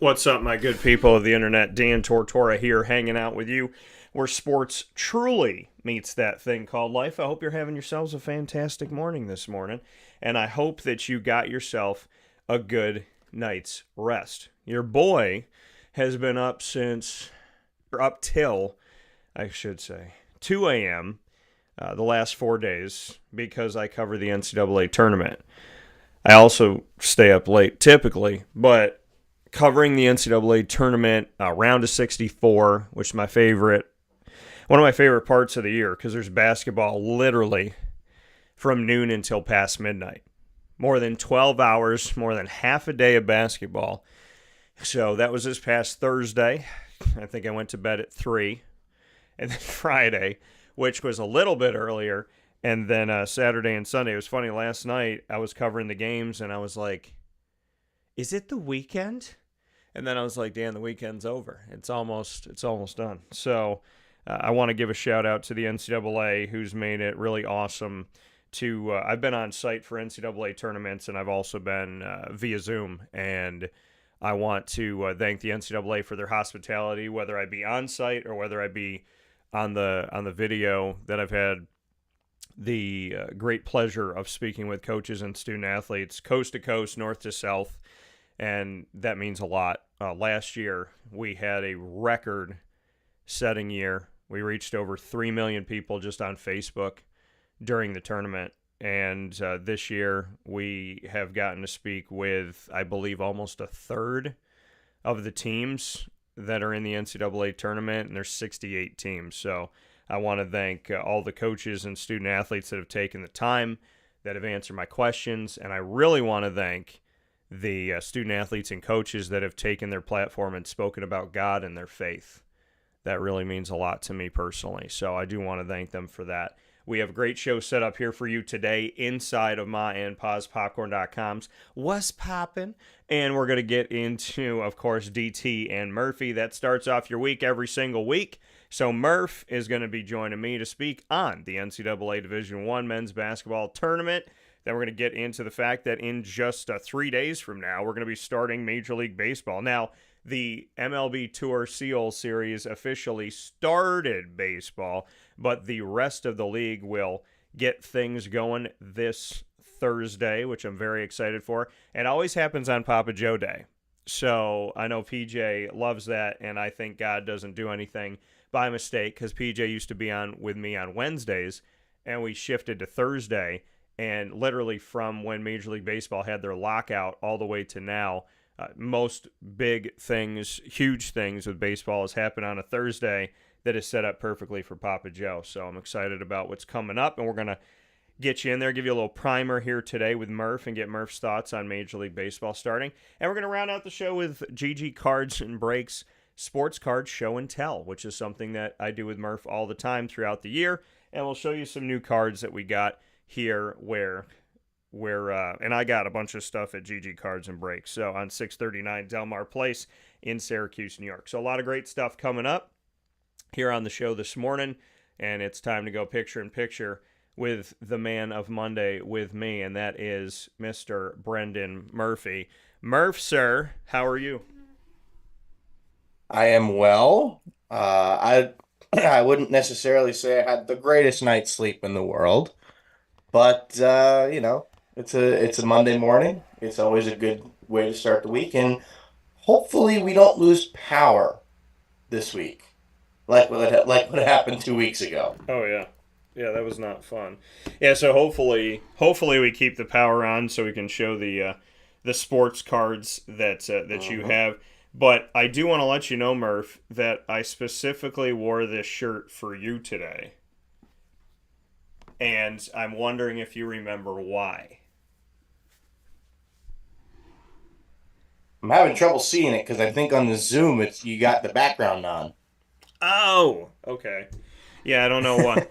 What's up, my good people of the internet? Dan Tortora here, hanging out with you where sports truly meets that thing called life. I hope you're having yourselves a fantastic morning this morning, and I hope that you got yourself a good night's rest. Your boy has been up till, I should say, 2 a.m. The last 4 days because I cover the NCAA tournament. I also stay up late typically, but covering the NCAA tournament, round of 64, which is one of my favorite parts of the year because there's basketball literally from noon until past midnight. More than 12 hours, more than half a day of basketball. So that was this past Thursday. I think I went to bed at 3. And then Friday, which was a little bit earlier. And then Saturday and Sunday. It was funny, last night I was covering the games and I was like, is it the weekend? And then I was like, Dan, the weekend's over. It's almost done. So I want to give a shout out to the NCAA who's made it really awesome to, I've been on site for NCAA tournaments and I've also been via Zoom. And I want to thank the NCAA for their hospitality, whether I be on site or whether I be on the video that I've had the great pleasure of speaking with coaches and student athletes coast to coast, north to south. And that means a lot. Last year, we had a record-setting year. We reached over 3 million people just on Facebook during the tournament. And this year, we have gotten to speak with, I believe, almost a third of the teams that are in the NCAA tournament, and there's 68 teams. So I want to thank all the coaches and student athletes that have taken the time, that have answered my questions, and I really want to thank the student athletes and coaches that have taken their platform and spoken about God and their faith. That really means a lot to me personally, so I do want to thank them for that. We have a great show set up here for you today inside of Ma and Pa's Popcorn.com's What's Poppin'? And we're going to get into, of course, DT and Murphy. That starts off your week every single week. So Murph is going to be joining me to speak on the NCAA Division I men's basketball tournament. Then we're going to get into the fact that in just 3 days from now, we're going to be starting Major League Baseball. Now, the MLB Tour Seal Series officially started baseball, but the rest of the league will get things going this Thursday, which I'm very excited for. It always happens on Papa Joe Day. So I know PJ loves that, and I think God doesn't do anything by mistake because PJ used to be on with me on Wednesdays, and we shifted to Thursday. And literally from when Major League Baseball had their lockout all the way to now, most big things, huge things with baseball has happened on a Thursday that is set up perfectly for Papa Joe. So I'm excited about what's coming up, and we're going to get you in there, give you a little primer here today with Murph and get Murph's thoughts on Major League Baseball starting. And we're going to round out the show with GG Cards and Breaks Sports Card Show and Tell, which is something that I do with Murph all the time throughout the year. And we'll show you some new cards that we got here where and I got a bunch of stuff at GG Cards and Breaks, so on 639 Delmar Place in Syracuse, New York. So a lot of great stuff coming up here on the show this morning, and it's time to go picture in picture with the man of Monday with me, and that is Mr. Brendan Murphy. Murph, sir, how are you? I am well. I wouldn't necessarily say I had the greatest night's sleep in the world, but it's a Monday morning. It's always a good way to start the week, and hopefully we don't lose power this week, like what happened 2 weeks ago. Oh yeah. Yeah, that was not fun. Yeah, so hopefully we keep the power on so we can show the sports cards that you Mhm. have. But I do want to let you know, Murph, that I specifically wore this shirt for you today. And I'm wondering if you remember why. I'm having trouble seeing it because I think on the Zoom it's you got the background on. Oh, okay. Yeah, I don't know why.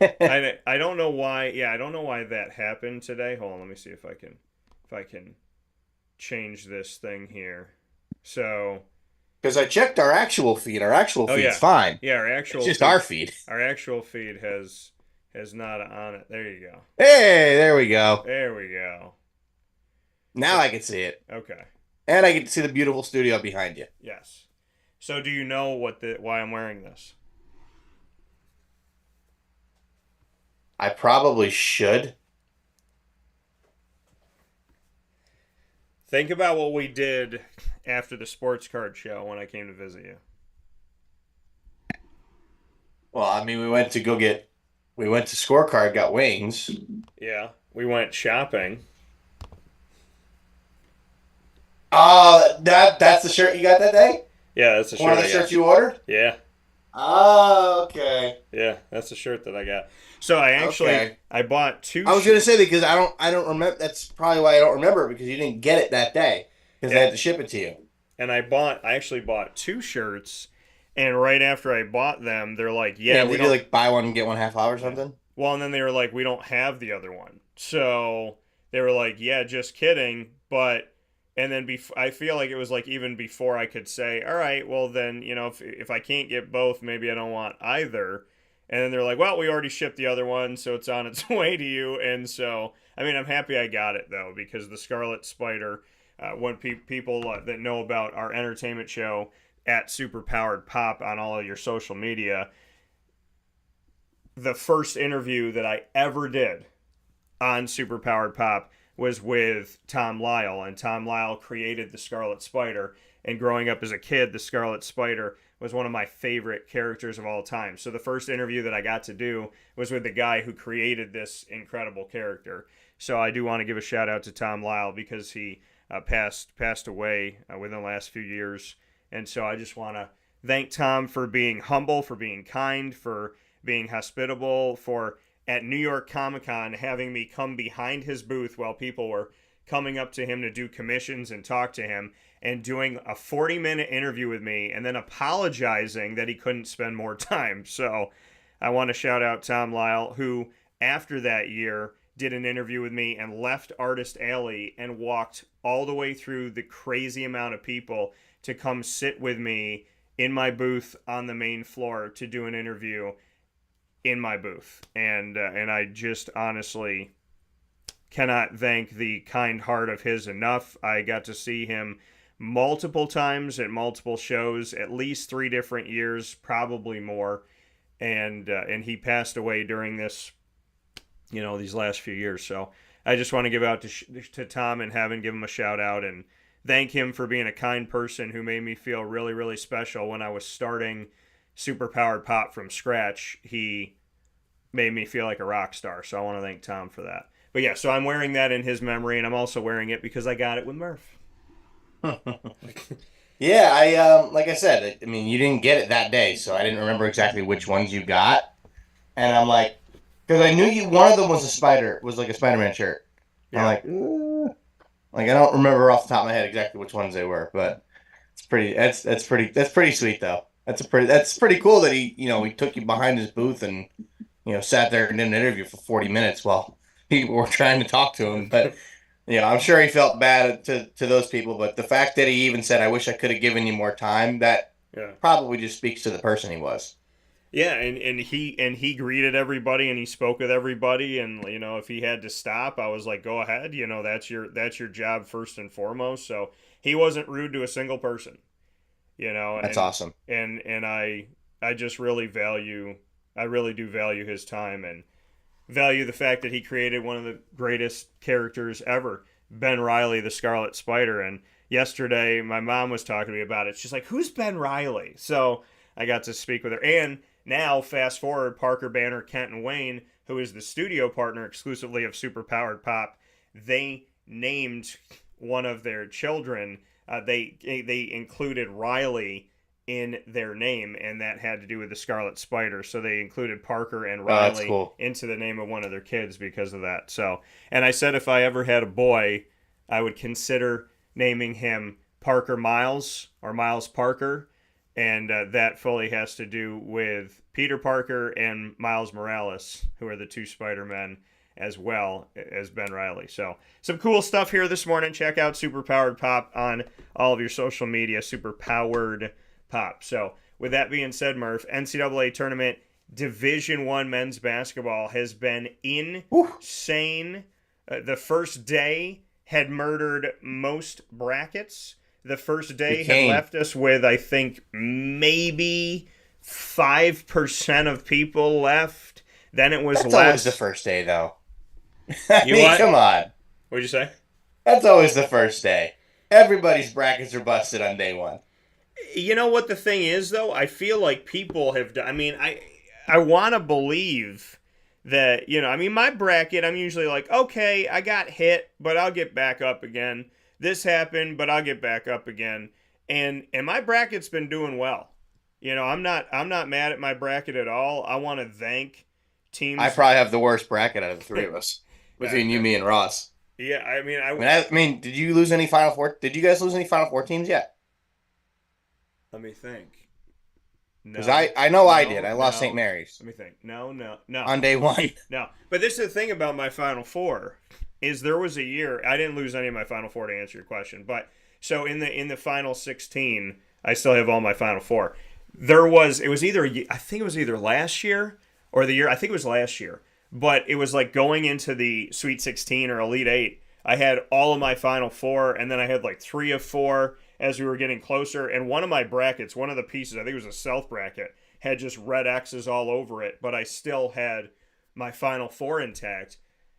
I don't know why. Yeah, I don't know why that happened today. Hold on, let me see if I can change this thing here. So, Because I checked our actual feed. Our actual oh feed's yeah, fine. yeah. Our It's actual just our feed, feed. our actual feed has not on it. There you go. Hey, there we go. There we go. Now So, I can see it. okay. And I get to see the beautiful studio behind you. Yes. So do you know why I'm wearing this? I probably should. Think about what we did after the sports card show when I came to visit you. Well, I mean, we went to Scorecard, got wings. Yeah, we went shopping. Oh, that's the shirt you got that day? Yeah, that's the One of shirt the I got. shirts you ordered? Yeah, Oh, okay. yeah, that's the shirt that I got. So Okay. I bought two. I was gonna say because I don't remember. That's probably why I don't remember because you didn't get it that day because they Yeah, had to ship it to you. and I actually bought two shirts, and right after I bought them, they're like, yeah, Yeah, we they do don't. like buy one get one half off or Yeah. something. Well, and then they were like, we don't have the other one. So they were like, yeah, just kidding. But, and then I feel like it was like even before I could say, all right, well, then, if I can't get both, maybe I don't want either. And then they're like, well, we already shipped the other one, so it's on its way to you. And so, I mean, I'm happy I got it, though, because the Scarlet Spider, when people that know about our entertainment show at Superpowered Pop on all of your social media, the first interview that I ever did on Superpowered Pop was with Tom Lyle, and Tom Lyle created the Scarlet Spider. And growing up as a kid, the Scarlet Spider was one of my favorite characters of all time. So the first interview that I got to do was with the guy who created this incredible character. So I do want to give a shout out to Tom Lyle because he passed away within the last few years, and so I just want to thank Tom for being humble, for being kind, for being hospitable, for at New York Comic Con having me come behind his booth while people were coming up to him to do commissions and talk to him, and doing a 40-minute interview with me and then apologizing that he couldn't spend more time. So I want to shout out Tom Lyle, who after that year did an interview with me and left Artist Alley and walked all the way through the crazy amount of people to come sit with me in my booth on the main floor to do an interview in my booth. And I just honestly cannot thank the kind heart of his enough. I got to see him multiple times at multiple shows, at least 3 different years, probably more. And he passed away during these last few years. So I just want to give out to Tom and have him give him a shout out and thank him for being a kind person who made me feel really, really special when I was starting Superpowered Pop from scratch. He made me feel like a rock star. So I want to thank Tom for that. But yeah, so I'm wearing that in his memory, and I'm also wearing it because I got it with Murph. Yeah, like I said, I mean, you didn't get it that day, so I didn't remember exactly which ones you got. And I'm like, because I knew you one of them was like a Spider-Man shirt. I'm Yeah. like, like I don't remember off the top of my head exactly which ones they were, but that's pretty sweet though. That's pretty cool that he took you behind his booth and sat there and did an interview for 40 minutes while people were trying to talk to him. But I'm sure he felt bad to those people. But the fact that he even said, "I wish I could have given you more time," that Yeah. probably just speaks to the person he was. Yeah, and he greeted everybody and he spoke with everybody, and if he had to stop, I was like, go ahead, that's your job first and foremost. So he wasn't rude to a single person, That's and awesome. and I just I really do value his time and value the fact that he created one of the greatest characters ever, Ben Riley, the Scarlet Spider. And yesterday, my mom was talking to me about it. She's like, "Who's Ben Riley?" So I got to speak with her. And now, fast forward, Parker, Banner, Kent, and Wayne, who is the studio partner exclusively of Superpowered Pop, they named one of their children. They included Riley in their name, and that had to do with the Scarlet Spider. So they included Parker and Oh, that's Riley cool. into the name of one of their kids because of that. So, and I said if I ever had a boy, I would consider naming him Parker Miles or Miles Parker, and that fully has to do with Peter Parker and Miles Morales, who are the two Spider-Men, as well as Ben Riley. So some cool stuff here this morning. Check out Superpowered Pop on all of your social media. Superpowered Pop. So with that being said, Murph, NCAA tournament Division One men's basketball has been Whew. insane. The first day had murdered most brackets. the first It day had came. left us with, I think, maybe 5% of people left. Then it was That's always the less. first day, though. I You mean, what? come on. What'd you say? That's always the first day. Everybody's brackets are busted on day one. You know what the thing is, though? I feel like people have done. I mean, I want to believe that, I mean, my bracket, I'm usually like, okay, I got hit, but I'll get back up again. This happened, but I'll get back up again. And my bracket's been doing well. I'm not mad at my bracket at all. I want to thank I teams. probably have the worst bracket out of the three of us between you, uh, me, and Ross. yeah, I mean, Did you lose any Final Four? Did you guys lose any Final Four teams yet? let me think. Because No, I know I did. no, I lost St. no. Mary's Let me think. No, no, no. on day one. No, but this is the thing about my Final Four is there was a year I didn't lose any of my Final Four to answer your question, but so in the Final 16, I still have all my Final Four. It was either I think it was either last year or the year I think it was last year, but it was like going into the Sweet 16 or Elite Eight. I had all of my Final Four, and then I had like 3 of 4 as we were getting closer. And one of my brackets, one of the pieces, I think it was a South bracket, had just red X's all over it, but I still had my Final Four intact.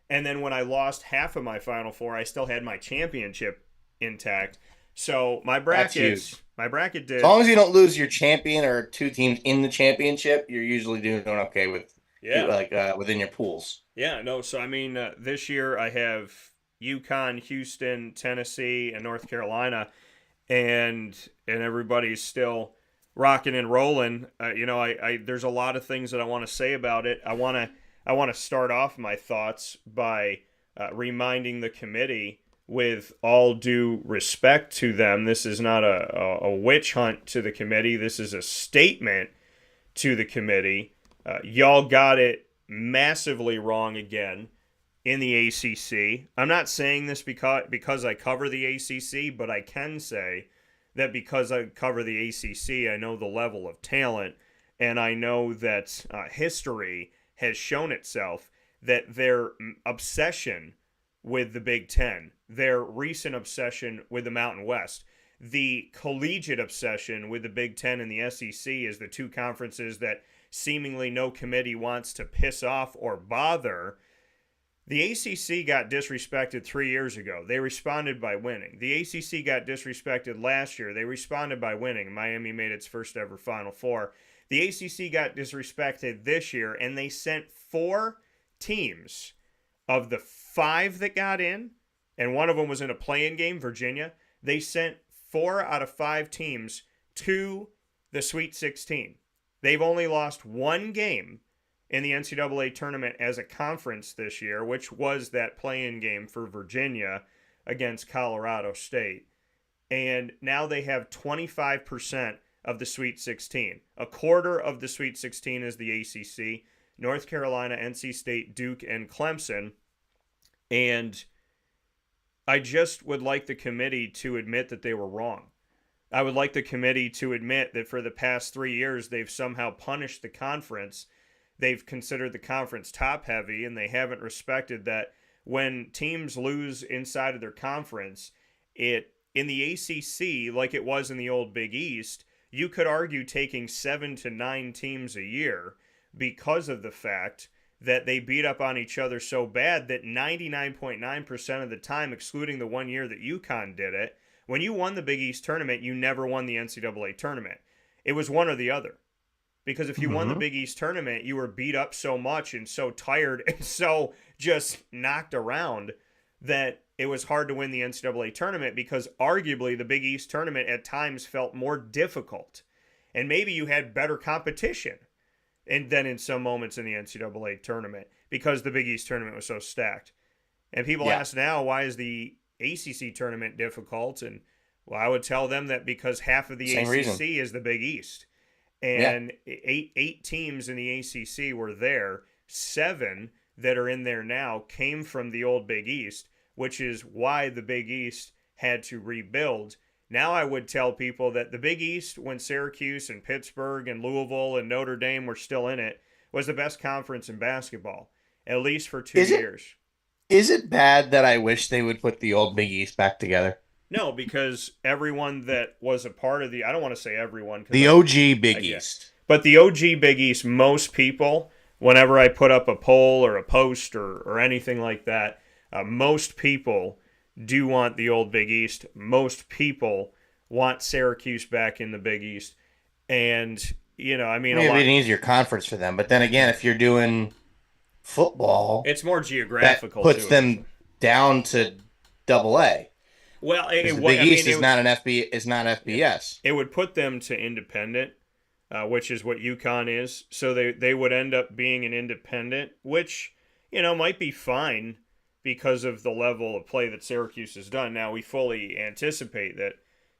And then when I lost half of my Final Four, I still had my championship intact. So That's huge. my bracket As did, long as you don't lose your champion or two teams in the championship, you're usually doing okay with yeah, within your pools. yeah, no. So I mean, this year I have UConn, Houston, Tennessee, and North Carolina, and everybody's still rocking and rolling. I there's a lot of things that I want to say about it. I want to start off my thoughts by reminding the committee, with all due respect to them, this is not a witch hunt to the committee. This is a statement to the committee. Y'all got it massively wrong again in the ACC. I'm not saying this because I cover the ACC, but I can say that because I cover the ACC, I know the level of talent, and I know that history has shown itself that their obsession with the Big Ten, their recent obsession with the Mountain West, the collegiate obsession with the Big Ten and the SEC as the two conferences that seemingly no committee wants to piss off or bother. The ACC got disrespected 3 years ago. They responded by winning. The ACC got disrespected last year. They responded by winning. Miami made its first ever Final Four. The ACC got disrespected this year, and they sent 4 teams of the 5 that got in, and one of them was in a play-in game, Virginia. They sent 4 out of 5 teams to the Sweet 16. They've only lost 1 game in the NCAA tournament as a conference this year, which was that play-in game for Virginia against Colorado State. And now they have 25% of the Sweet 16. A quarter of the Sweet 16 is the ACC. North Carolina, NC State, Duke, and Clemson. And I just would like the committee to admit that they were wrong. I would like the committee to admit that for the past 3 years, they've somehow punished the conference. They've considered the conference top heavy, and they haven't respected that when teams lose inside of their conference, it in the ACC, like it was in the old Big East, you could argue taking 7 to 9 teams a year because of the fact that they beat up on each other so bad that 99.9% of the time, excluding the 1 year that UConn did it, when you won the Big East tournament, you never won the NCAA tournament. It was one or the other. Because if you won the Big East tournament, you were beat up so much and so tired and so just knocked around that it was hard to win the NCAA tournament, because arguably the Big East tournament at times felt more difficult. And maybe you had better competition than in some moments in the NCAA tournament because the Big East tournament was so stacked. And people ask now, why is the ACC tournament difficult? And well, I would tell them that because half of the Same ACC reason. is the Big East. And eight teams in the ACC were there. 7 that are in there now came from the old Big East, which is why the Big East had to rebuild. Now I would tell people that the Big East, when Syracuse and Pittsburgh and Louisville and Notre Dame were still in it, was the best conference in basketball, at least for 2 years. Is it bad that I wish they would put the old Big East back together? No, because everyone that was a part of I don't want to say everyone because The OG Big East. but the OG Big East, most people, whenever I put up a poll or a post or anything like that, most people do want the old Big East. Most people want Syracuse back in the Big East. And, I mean, Maybe a it'd lot. be an easier conference for them. But then again, if you're doing football, It's more that geographical, puts too. them down to Double A. Well, Because the Big East is not an is not FBS. it would put them to independent, which is what UConn is. So they would end up being an independent, which, might be fine because of the level of play that Syracuse has done. Now, we fully anticipate that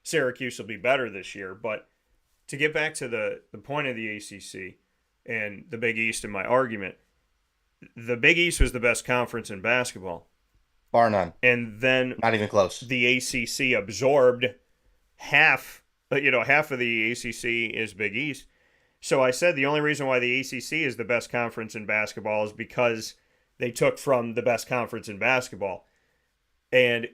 Syracuse will be better this year. But to get back to the point of the ACC and the Big East in my argument, the Big East was the best conference in basketball. Bar none. And then not even close. The ACC absorbed half of the ACC is Big East. So I said the only reason why the ACC is the best conference in basketball is because they took from the best conference in basketball. And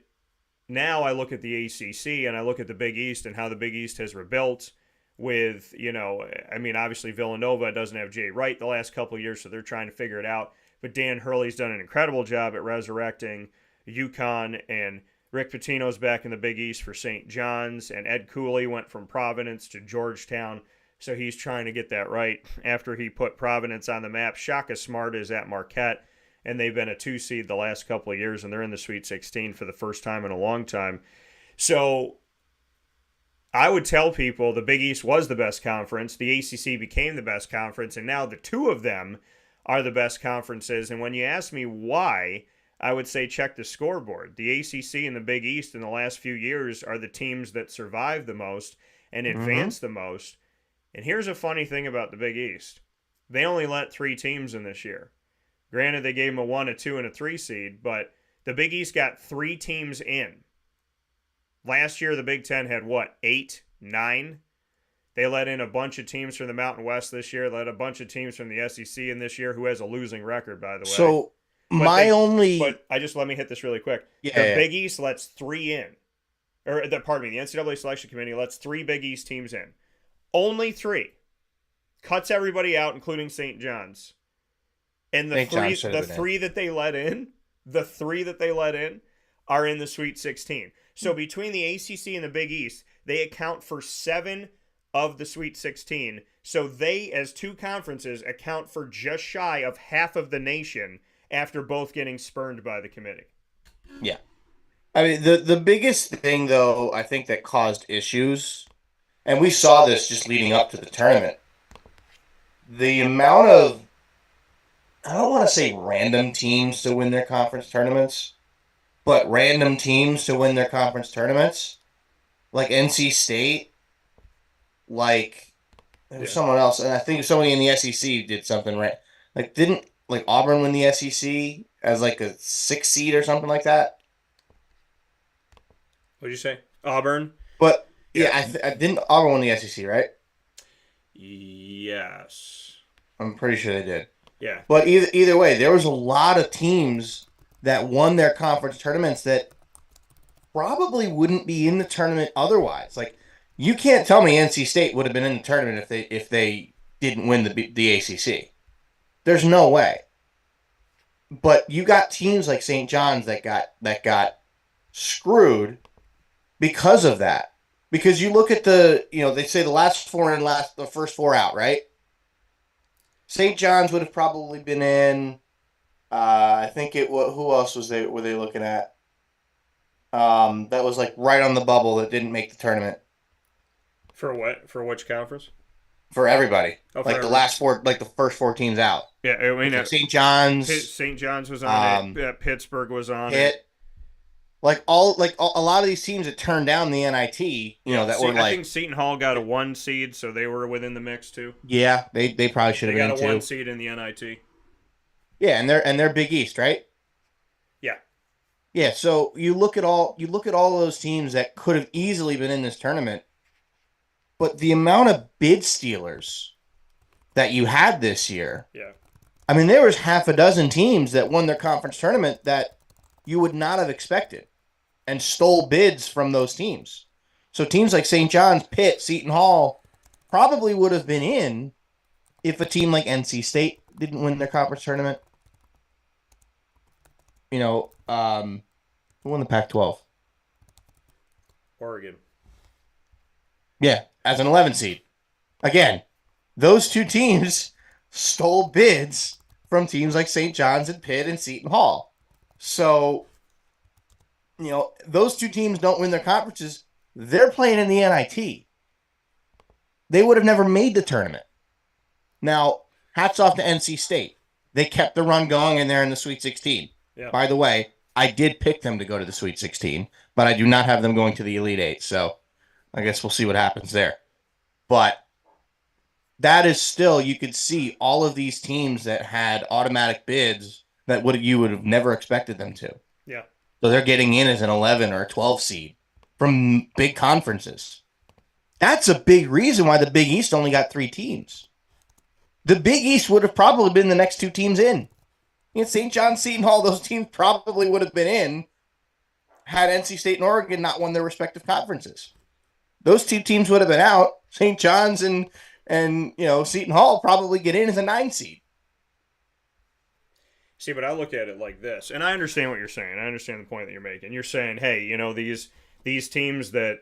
now I look at the ACC and I look at the Big East and how the Big East has rebuilt with, obviously Villanova doesn't have Jay Wright the last couple of years, so they're trying to figure it out. But Dan Hurley's done an incredible job at resurrecting UConn, and Rick Pitino's back in the Big East for St. John's, and Ed Cooley went from Providence to Georgetown, so he's trying to get that right after he put Providence on the map. Shaka Smart is at Marquette, and they've been a 2 seed the last couple of years, and they're in the Sweet 16 for the first time in a long time. So I would tell people the Big East was the best conference, the ACC became the best conference, and now the two of them are the best conferences. And when you ask me why, I would say check the scoreboard. The ACC and the Big East in the last few years are the teams that survive the most and advance the most. And here's a funny thing about the Big East. They only let 3 teams in this year. Granted, they gave them a 1, a 2, and a 3 seed, but the Big East got 3 teams in. Last year, the Big Ten had, 8, 9? They let in a bunch of teams from the Mountain West this year, let a bunch of teams from the SEC in this year, who has a losing record, by the way. So, But I just let me hit this really quick. Yeah, the Big East lets 3 in. The NCAA selection committee lets 3 Big East teams in. Only 3. Cuts everybody out, including St. John's. And the three that they let in are in the Sweet 16. So between the ACC and the Big East, they account for 7 of the Sweet 16. So they, as 2 conferences, account for just shy of half of the nation after both getting spurned by the committee. Yeah. I mean, the biggest thing, though, I think that caused issues, and we saw this just leading up to the tournament, the amount of, I don't want to say random teams to win their conference tournaments, but random teams to win their conference tournaments, like NC State, like, there was someone else, and I think somebody in the SEC did something right. Like, didn't Auburn win the SEC as a 6 seed or something like that? What did you say? Auburn? But, yeah, I didn't Auburn win the SEC, right? Yes. I'm pretty sure they did. Yeah. But either way, there was a lot of teams that won their conference tournaments that probably wouldn't be in the tournament otherwise. Like, you can't tell me NC State would have been in the tournament if they didn't win the ACC. There's no way. But you got teams like St. John's that got screwed because of that. Because you look at they say the last 4 and the first 4 out, right? St. John's would have probably been in. I think who else were they looking at? That was right on the bubble that didn't make the tournament. For what? For which conference? For everybody. Oh, the last 4, the first 4 teams out. Yeah, I mean, St. John's. St. John's was on it. Pittsburgh was on it. A lot of these teams that turned down the NIT, I think Seton Hall got a 1 seed, so they were within the mix too. Yeah, they probably should have been too. They got a 1 seed in the NIT. Yeah, and they're Big East, right? Yeah. Yeah, so you look at all those teams that could have easily been in this tournament, but the amount of bid stealers that you had this year. Yeah. I mean, there was half a dozen teams that won their conference tournament that you would not have expected. and stole bids from those teams. So teams like St. John's, Pitt, Seton Hall probably would have been in if a team like NC State didn't win their conference tournament. Who won the Pac-12? Oregon. Yeah, as an 11 seed. Again, those two teams stole bids from teams like St. John's and Pitt and Seton Hall. So, those two teams don't win their conferences. They're playing in the NIT. They would have never made the tournament. Now, hats off to NC State. They kept the run going and they're in the Sweet 16. Yeah. By the way, I did pick them to go to the Sweet 16, but I do not have them going to the Elite Eight. So I guess we'll see what happens there. But that is still, you could see all of these teams that had automatic bids that you would have never expected them to. Yeah. So they're getting in as an 11 or a 12 seed from big conferences. That's a big reason why the Big East only got 3 teams. The Big East would have probably been the next 2 teams in. St. John's, Seton Hall, those teams probably would have been in had NC State and Oregon not won their respective conferences. Those 2 teams would have been out. St. John's and Seton Hall probably get in as a 9 seed. See, but I look at it like this, and I understand what you're saying. I understand the point that you're making. You're saying, hey, these teams that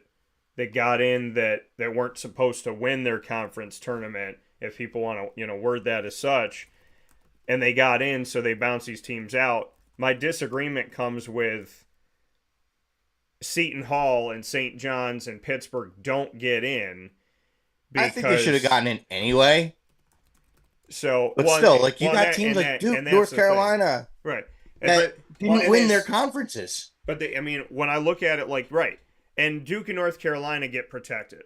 got in that weren't supposed to win their conference tournament, if people want to, word that as such, and they got in, so they bounce these teams out. My disagreement comes with Seton Hall and St. John's and Pittsburgh don't get in. I think they should have gotten in anyway. So, but still, you got teams like Duke, North Carolina, right, that didn't win their conferences. But when I look at it, right, and Duke and North Carolina get protected.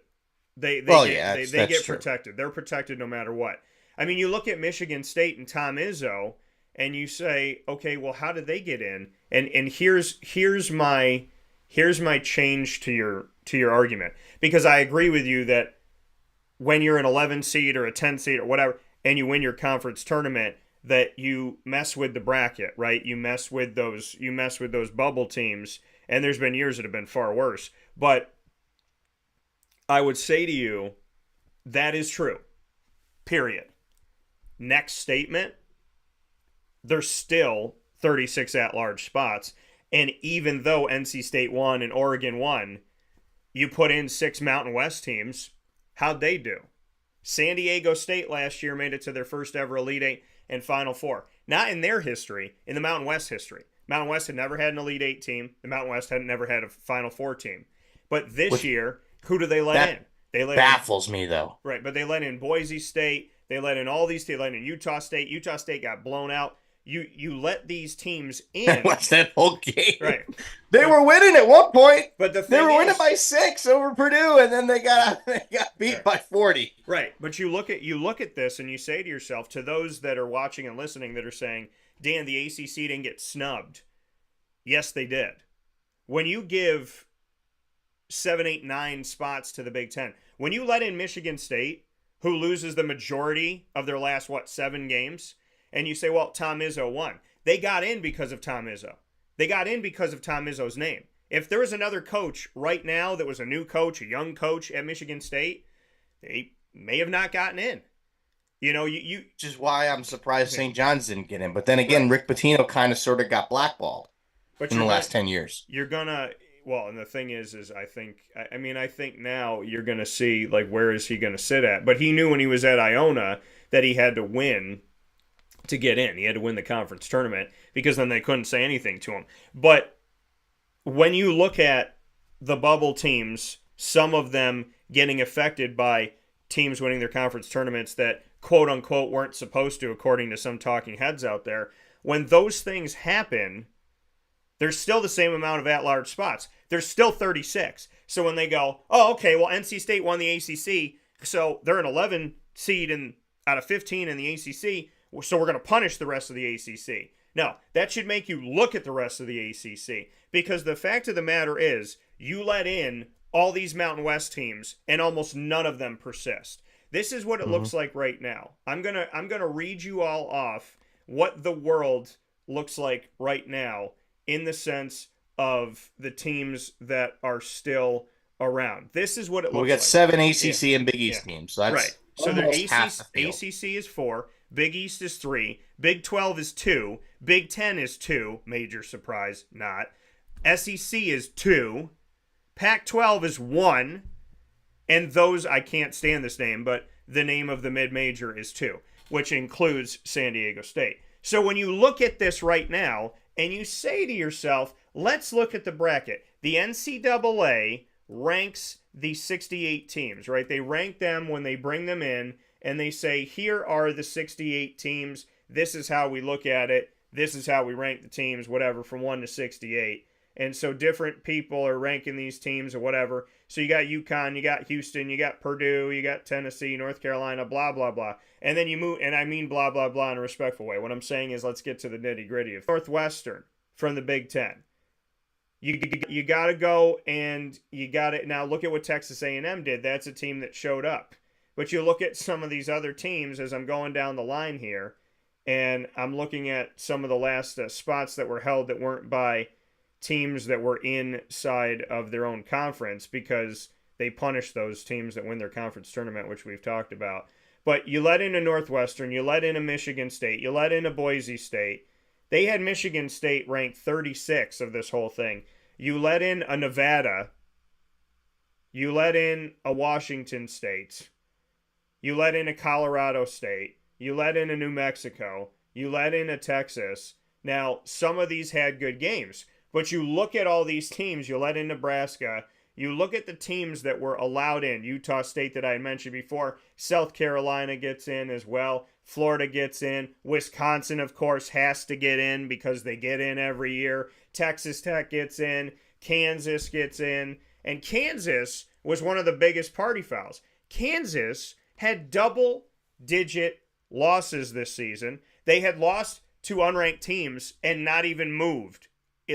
They get protected. They're protected no matter what. I mean, you look at Michigan State and Tom Izzo, and you say, okay, well, how did they get in? And here's my change to your argument, because I agree with you that when you're an 11 seed or a 10 seed or whatever, and you win your conference tournament, that you mess with the bracket, right? You mess with those bubble teams, and there's been years that have been far worse. But I would say to you, that is true. Period. Next statement, there's still 36 at-large spots, and even though NC State won and Oregon won, you put in 6 Mountain West teams, how'd they do? San Diego State last year made it to their first ever Elite Eight and Final Four. Not in their history, in the Mountain West history. Mountain West had never had an Elite Eight team. The Mountain West had never had a Final Four team. But this year, who do they let in? They baffles me, though. Right, but they let in Boise State. They let in all these teams. They let in Utah State. Utah State got blown out. You let these teams in. What's that whole game? Right. They were winning at one point. But they were winning by 6 over Purdue, and then they got beat by 40. Right. But you look at this and you say to yourself, to those that are watching and listening that are saying, Dan, the ACC didn't get snubbed. Yes, they did. When you give 7, 8, 9 spots to the Big Ten, when you let in Michigan State, who loses the majority of their last, 7 games, and you say, well, Tom Izzo won. They got in because of Tom Izzo. They got in because of Tom Izzo's name. If there was another coach right now that was a new coach, a young coach at Michigan State, they may have not gotten in. Which is why I'm surprised St. John's didn't get in. But then again, Rick Pitino kind of sort of got blackballed in the last 10 years. You're going to... Well, and the thing is I think now you're going to see, where is he going to sit at? But he knew when he was at Iona that he had to win to get in. He had to win the conference tournament, because then they couldn't say anything to him. But when you look at the bubble teams, some of them getting affected by teams winning their conference tournaments that, quote unquote, weren't supposed to, according to some talking heads out there, when those things happen, there's still the same amount of at-large spots. There's still 36. So when they go, oh, okay, well, NC State won the ACC, so they're an 11 seed out of 15 in the ACC, so we're going to punish the rest of the ACC. No, that should make you look at the rest of the ACC, because the fact of the matter is you let in all these Mountain West teams, and almost none of them persist. This is what it looks like right now. I'm gonna read you all off what the world looks like right now, in the sense of the teams that are still around. This is what it Well, we looks got like. 7 Yeah. ACC and Big Yeah. East teams, so Right. that's So the almost half the field. ACC is 4, Big East is 3, Big 12 is 2, Big 10 is 2, major surprise, not. SEC is 2, Pac 12 is 1, and those, I can't stand this name, but the name of the mid major is 2, which includes San Diego State. So when you look at this right now and you say to yourself, let's look at the bracket. The NCAA ranks the 68 teams, right? They rank them when they bring them in and they say, here are the 68 teams. This is how we look at it. This is how we rank the teams, whatever, from 1 to 68. And so different people are ranking these teams or whatever. So you got UConn, you got Houston, you got Purdue, you got Tennessee, North Carolina, blah, blah, blah. And then you move, and I mean blah, blah, blah in a respectful way. What I'm saying is let's get to the nitty gritty of Northwestern from the Big Ten. You got to go and you got to, now look at what Texas A&M did. That's a team that showed up. But you look at some of these other teams as I'm going down the line here, and I'm looking at some of the last spots that were held that weren't by teams that were inside of their own conference because they punish those teams that win their conference tournament, which we've talked about. But you let in a Northwestern, you let in a Michigan State, you let in a Boise State. They had Michigan State ranked 36 of this whole thing. You let in a Nevada. You let in a Washington State. You let in a Colorado State. You let in a New Mexico. You let in a Texas. Now, some of these had good games. But you look at all these teams, you let in Nebraska, you look at the teams that were allowed in, Utah State that I had mentioned before, South Carolina gets in as well, Florida gets in, Wisconsin, of course, has to get in because they get in every year, Texas Tech gets in, Kansas gets in, and Kansas was one of the biggest party fouls. Kansas had double-digit losses this season. They had lost to unranked teams and not even moved.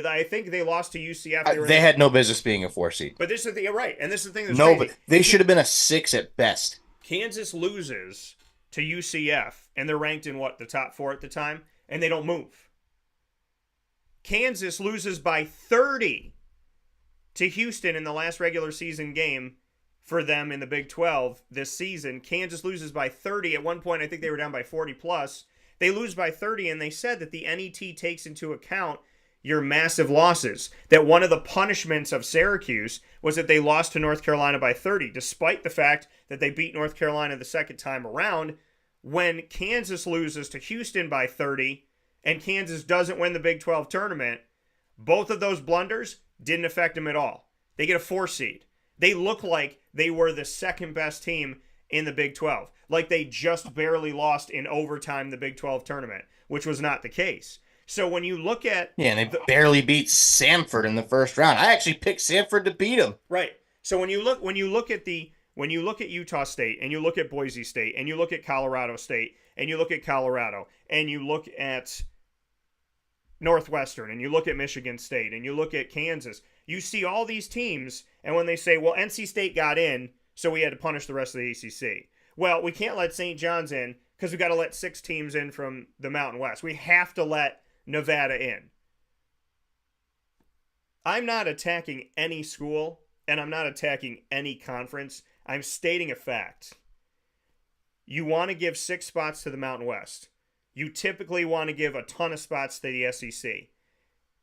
I think they lost to UCF. They had no business being a 4 seed. But this is the right, and this is the thing that's no, crazy. but they should have been a 6 at best. Kansas loses to UCF, and they're ranked in the top 4 at the time, and they don't move. Kansas loses by 30 to Houston in the last regular season game for them in the Big 12 this season. Kansas loses by 30. At one point, I think they were down by 40 plus. They lose by 30, and they said that the NET takes into account your massive losses. That one of the punishments of Syracuse was that they lost to North Carolina by 30, despite the fact that they beat North Carolina the second time around. When Kansas loses to Houston by 30 and Kansas doesn't win the Big 12 tournament, both of those blunders didn't affect them at all. They get a 4 seed. They look like they were the second best team in the Big 12, like they just barely lost in overtime the Big 12 tournament, which was not the case. So when you look at... Yeah, and they barely beat Samford in the first round. I actually picked Samford to beat them. Right. So when you look at Utah State and you look at Boise State and you look at Colorado State and you look at Colorado and you look at Northwestern and you look at Michigan State and you look at Kansas, you see all these teams, and when they say, well, NC State got in, so we had to punish the rest of the ACC. Well, we can't let St. John's in because we got to let 6 teams in from the Mountain West. We have to let Nevada in. I'm not attacking any school, and I'm not attacking any conference. I'm stating a fact. You want to give 6 spots to the Mountain West. You typically want to give a ton of spots to the SEC.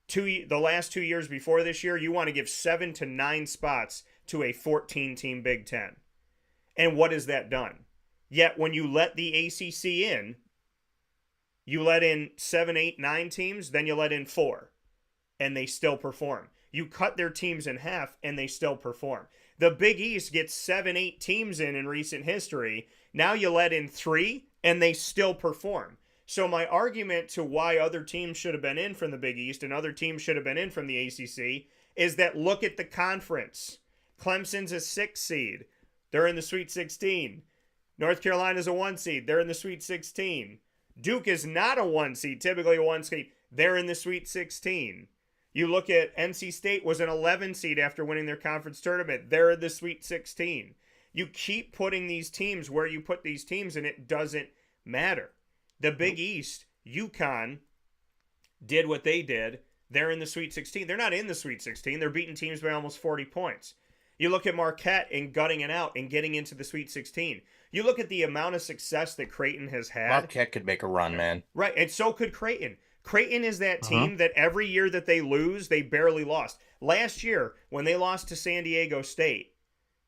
The last 2 years before this year, you want to give 7 to 9 spots to a 14-team Big Ten. And what has that done? Yet when you let the ACC in, you let in 7, 8, 9 teams, then you let in 4, and they still perform. You cut their teams in half, and they still perform. The Big East gets 7, 8 teams in recent history. Now you let in 3, and they still perform. So my argument to why other teams should have been in from the Big East and other teams should have been in from the ACC is that look at the conference. Clemson's a 6 seed. They're in the Sweet 16. North Carolina's a 1 seed. They're in the Sweet 16. Duke is not a 1 seed, typically a 1 seed. They're in the Sweet 16. You look at NC State was an 11 seed after winning their conference tournament. They're in the Sweet 16. You keep putting these teams where you put these teams, and it doesn't matter. The Big East, UConn, did what they did. they're in the Sweet 16. They're not in the Sweet 16. They're beating teams by almost 40 points. You look at Marquette and gutting it out and getting into the Sweet 16. You look at the amount of success that Creighton has had. Marquette could make a run, man. Right, and so could Creighton. Creighton is that team that every year that they lose, they barely lost. Last year, when they lost to San Diego State,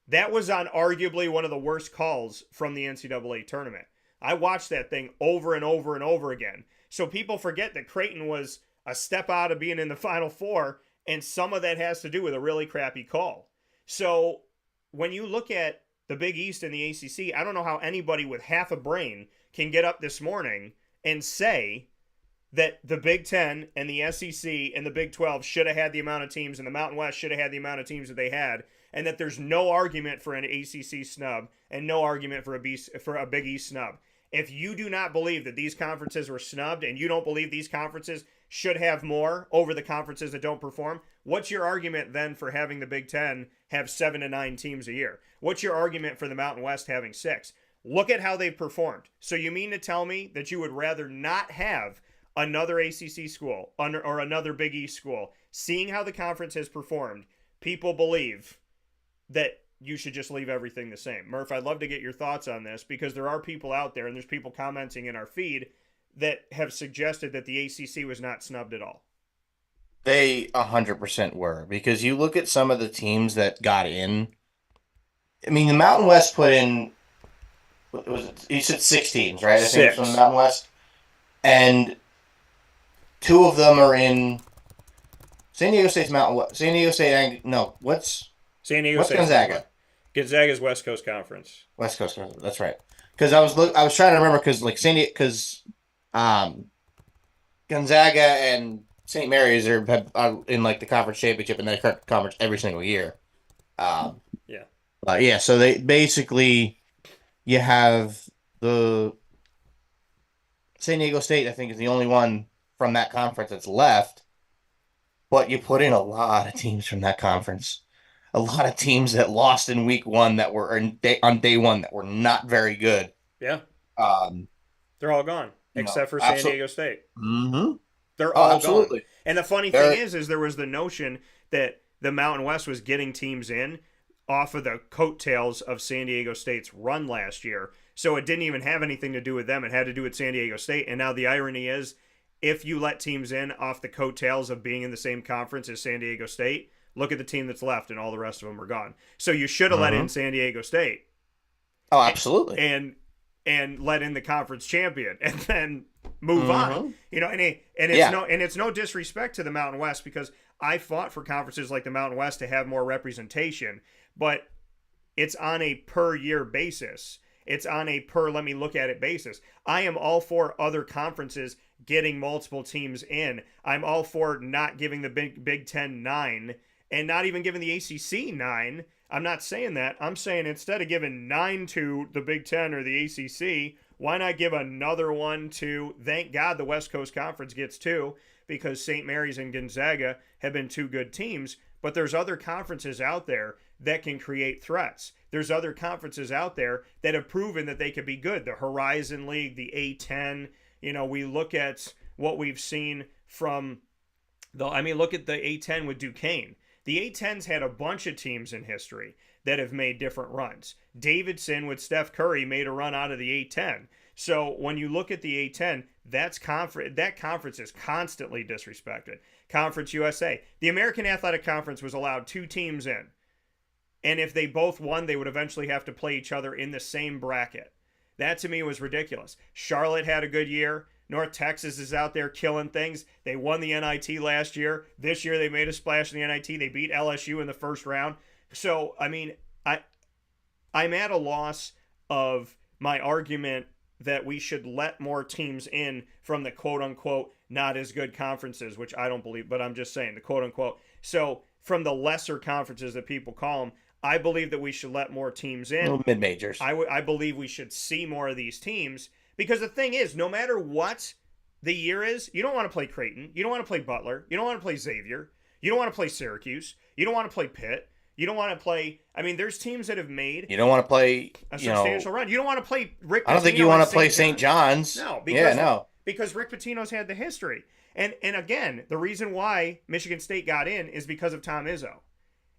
that was on arguably one of the worst calls from the NCAA tournament. I watched that thing over and over and over again. So people forget that Creighton was a step out of being in the Final Four, and some of that has to do with a really crappy call. So when you look at the Big East and the ACC, I don't know how anybody with half a brain can get up this morning and say that the Big Ten and the SEC and the Big 12 should have had the amount of teams, and the Mountain West should have had the amount of teams that they had, and that there's no argument for an ACC snub and no argument for a Big East snub. If you do not believe that these conferences were snubbed and you don't believe these conferences should have more over the conferences that don't perform, what's your argument then for having the Big Ten have 7 to 9 teams a year? What's your argument for the Mountain West having 6? Look at how they've performed. So you mean to tell me that you would rather not have another ACC school or another Big East school? Seeing how the conference has performed, people believe that you should just leave everything the same. Murph, I'd love to get your thoughts on this, because there are people out there, and there's people commenting in our feed, that have suggested that the ACC was not snubbed at all. They 100% were, because you look at some of the teams that got in. I mean, the Mountain West put in, what was it? You said 6 teams, right? I think from the Mountain West. And 2 of them are in San Diego State's Mountain West. San Diego State, no, what's Gonzaga? Gonzaga's West Coast Conference. West Coast Conference, that's right. Because I was trying to remember, because like Gonzaga and St. Mary's are in like the conference championship and the conference every single year. So they basically, you have the San Diego State, I think, is the only one from that conference that's left. But you put in a lot of teams from that conference. A lot of teams that lost in week 1 that were on day 1 that were not very good. Yeah. They're all gone, except for San Diego State. Mm-hmm. They're all gone. And the funny thing is there was the notion that the Mountain West was getting teams in off of the coattails of San Diego State's run last year. So it didn't even have anything to do with them. It had to do with San Diego State. And now the irony is, if you let teams in off the coattails of being in the same conference as San Diego State, look at the team that's left, and all the rest of them are gone. So you should have let in San Diego State. Oh, absolutely. And let in the conference champion, and then move on. You know, and it's no disrespect to the Mountain West, because I fought for conferences like the Mountain West to have more representation, but it's on a per year basis. It's on a per let me look at it basis. I am all for other conferences getting multiple teams in. I'm all for not giving the Big Ten 9 and not even giving the ACC 9. I'm not saying that. I'm saying instead of giving 9 to the Big Ten or the ACC, why not give another one to, thank God the West Coast Conference gets 2, because St. Mary's and Gonzaga have been 2 good teams. But there's other conferences out there that can create threats. There's other conferences out there that have proven that they could be good. The Horizon League, the A10. You know, we look at what we've seen from look at the A10 with Duquesne. The A10's had a bunch of teams in history that have made different runs. Davidson with Steph Curry made a run out of the A10. So when you look at the A10, that conference is constantly disrespected. Conference USA. The American Athletic Conference was allowed 2 teams in. And if they both won, they would eventually have to play each other in the same bracket. That to me was ridiculous. Charlotte had a good year. North Texas is out there killing things. They won the NIT last year. This year they made a splash in the NIT. They beat LSU in the first round. So, I mean, I'm at a loss of my argument that we should let more teams in from the quote-unquote not as good conferences, which I don't believe, but I'm just saying the quote-unquote. So, from the lesser conferences that people call them, I believe that we should let more teams in. Little mid-majors. I believe we should see more of these teams, because the thing is, no matter what the year is, you don't want to play Creighton. You don't want to play Butler. You don't want to play Xavier. You don't want to play Syracuse. You don't want to play Pitt. You don't want to play. I mean, there's teams that have made. You don't want to play a substantial run. You don't want to play Rick. I don't think you want to play St. John's. No, because Rick Pitino's had the history. And again, the reason why Michigan State got in is because of Tom Izzo.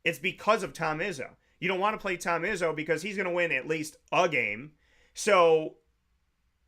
It's because of Tom Izzo. You don't want to play Tom Izzo because he's going to win at least a game. So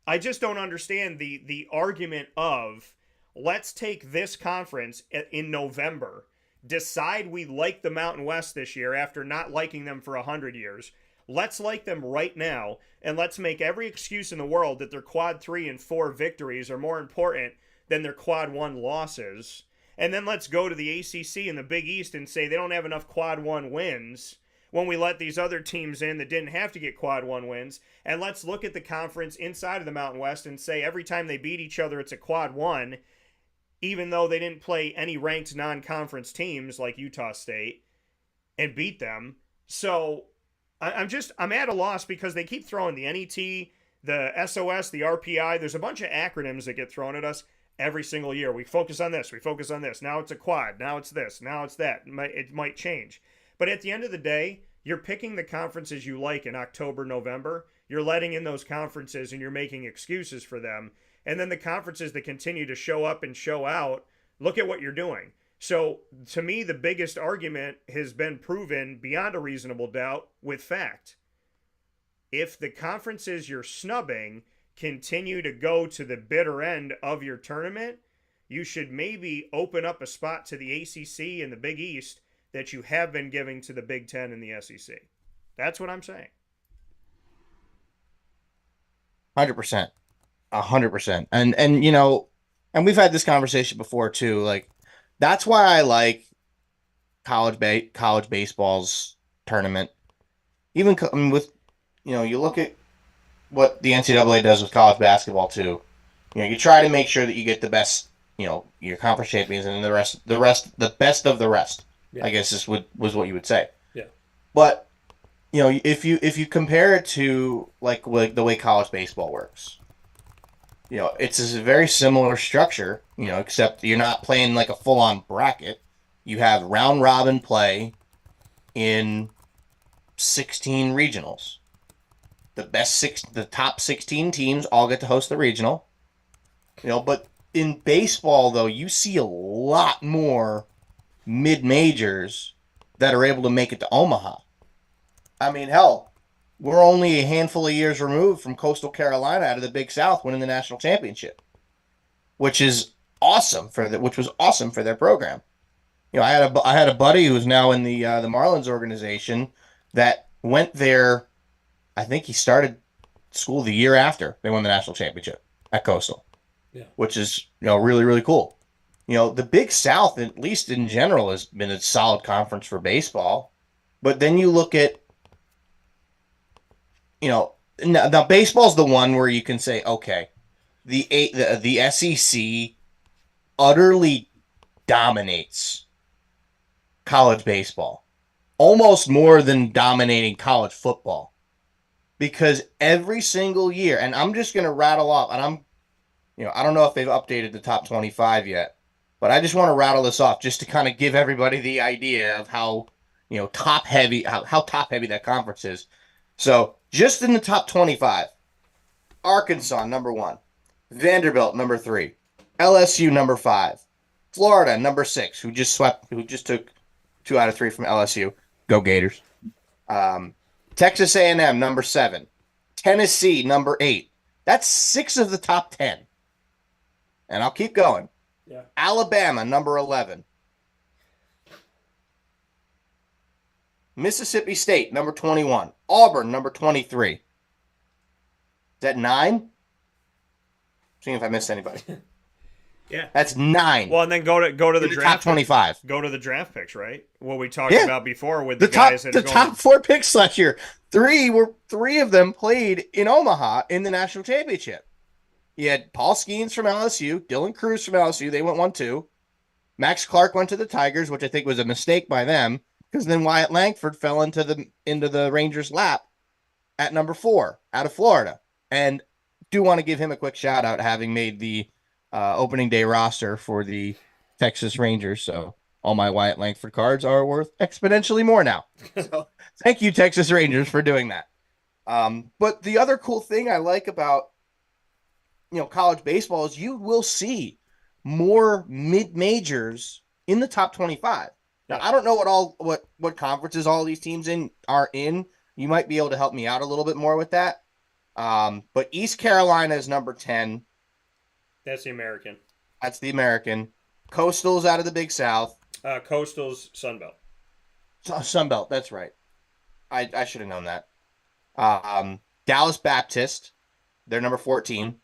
I just don't understand the argument of let's take this conference in November, decide we like the Mountain West this year after not liking them for 100 years. Let's like them right now, and let's make every excuse in the world that their quad 3 and 4 victories are more important than their quad 1 losses. And then let's go to the ACC and the Big East and say they don't have enough quad 1 wins when we let these other teams in that didn't have to get quad 1 wins. And let's look at the conference inside of the Mountain West and say every time they beat each other, it's a quad 1, even though they didn't play any ranked non-conference teams like Utah State and beat them. So I'm at a loss because they keep throwing the NET, the SOS, the RPI. There's a bunch of acronyms that get thrown at us every single year. We focus on this. We focus on this. Now it's a quad. Now it's this. Now it's that. It might change. But at the end of the day, you're picking the conferences you like in October, November. You're letting in those conferences and you're making excuses for them. And then the conferences that continue to show up and show out, look at what you're doing. So to me, the biggest argument has been proven beyond a reasonable doubt with fact. If the conferences you're snubbing continue to go to the bitter end of your tournament, you should maybe open up a spot to the ACC and the Big East that you have been giving to the Big Ten and the SEC. That's what I'm saying. 100%. 100%. And you know, and we've had this conversation before too. Like, that's why I like college baseball's tournament. Even with, you know, you look at what the NCAA does with college basketball too. You know, you try to make sure that you get the best, you know, your conference champions and the best of the rest. Yeah. I guess this was what you would say. Yeah. But you know, if you compare it to like the way college baseball works, you know, it's a very similar structure, you know, except you're not playing like a full-on bracket. You have round-robin play in 16 regionals. The top 16 teams all get to host the regional. You know, but in baseball, though, you see a lot more mid-majors that are able to make it to Omaha. I mean, hell, we're only a handful of years removed from Coastal Carolina out of the Big South winning the national championship, which was awesome for their program. You know, I had a buddy who's now in the Marlins organization that went there. I think he started school the year after they won the national championship at Coastal, which is, you know, really, really cool. You know, the Big South, at least in general, has been a solid conference for baseball. But then you look at, you know, now baseball's the one where you can say, okay, the SEC utterly dominates college baseball, almost more than dominating college football, because every single year, and I'm just going to rattle off, and I don't know if they've updated the top 25 yet, but I just want to rattle this off just to kind of give everybody the idea of how, you know, top heavy that conference is. So just in the top 25, Arkansas, number 1, Vanderbilt, number 3, LSU, number 5, Florida, number 6, who just took 2 out of 3 from LSU. Go Gators. Texas A&M, number 7, Tennessee, number 8. That's 6 of the top 10. And I'll keep going. Yeah. Alabama, number 11. Mississippi State, number 21. Auburn, number 23. Is that 9? Seeing if I missed anybody. Yeah. That's 9. Well, and then go to the draft. Top 25. Go to the draft picks, right? What we talked about before with the guys top, that top 4 picks last year. 3 of them played in Omaha in the national championship. You had Paul Skeens from LSU, Dylan Cruz from LSU. They went 1-2. Max Clark went to the Tigers, which I think was a mistake by them, because then Wyatt Langford fell into the Rangers' lap at number 4 out of Florida. And do want to give him a quick shout out, having made the opening day roster for the Texas Rangers. So all my Wyatt Langford cards are worth exponentially more now. So thank you, Texas Rangers, for doing that. But the other cool thing I like about college baseball is you will see more mid majors in the top 25. Now, Yeah. I don't know what conferences all these teams are in. You might be able to help me out a little bit more with that. But East Carolina is number 10. That's the American. That's the American. Coastal's out of the Big South. Coastal's Sunbelt. Sunbelt, that's right. I should have known that. Dallas Baptist, they're number 14.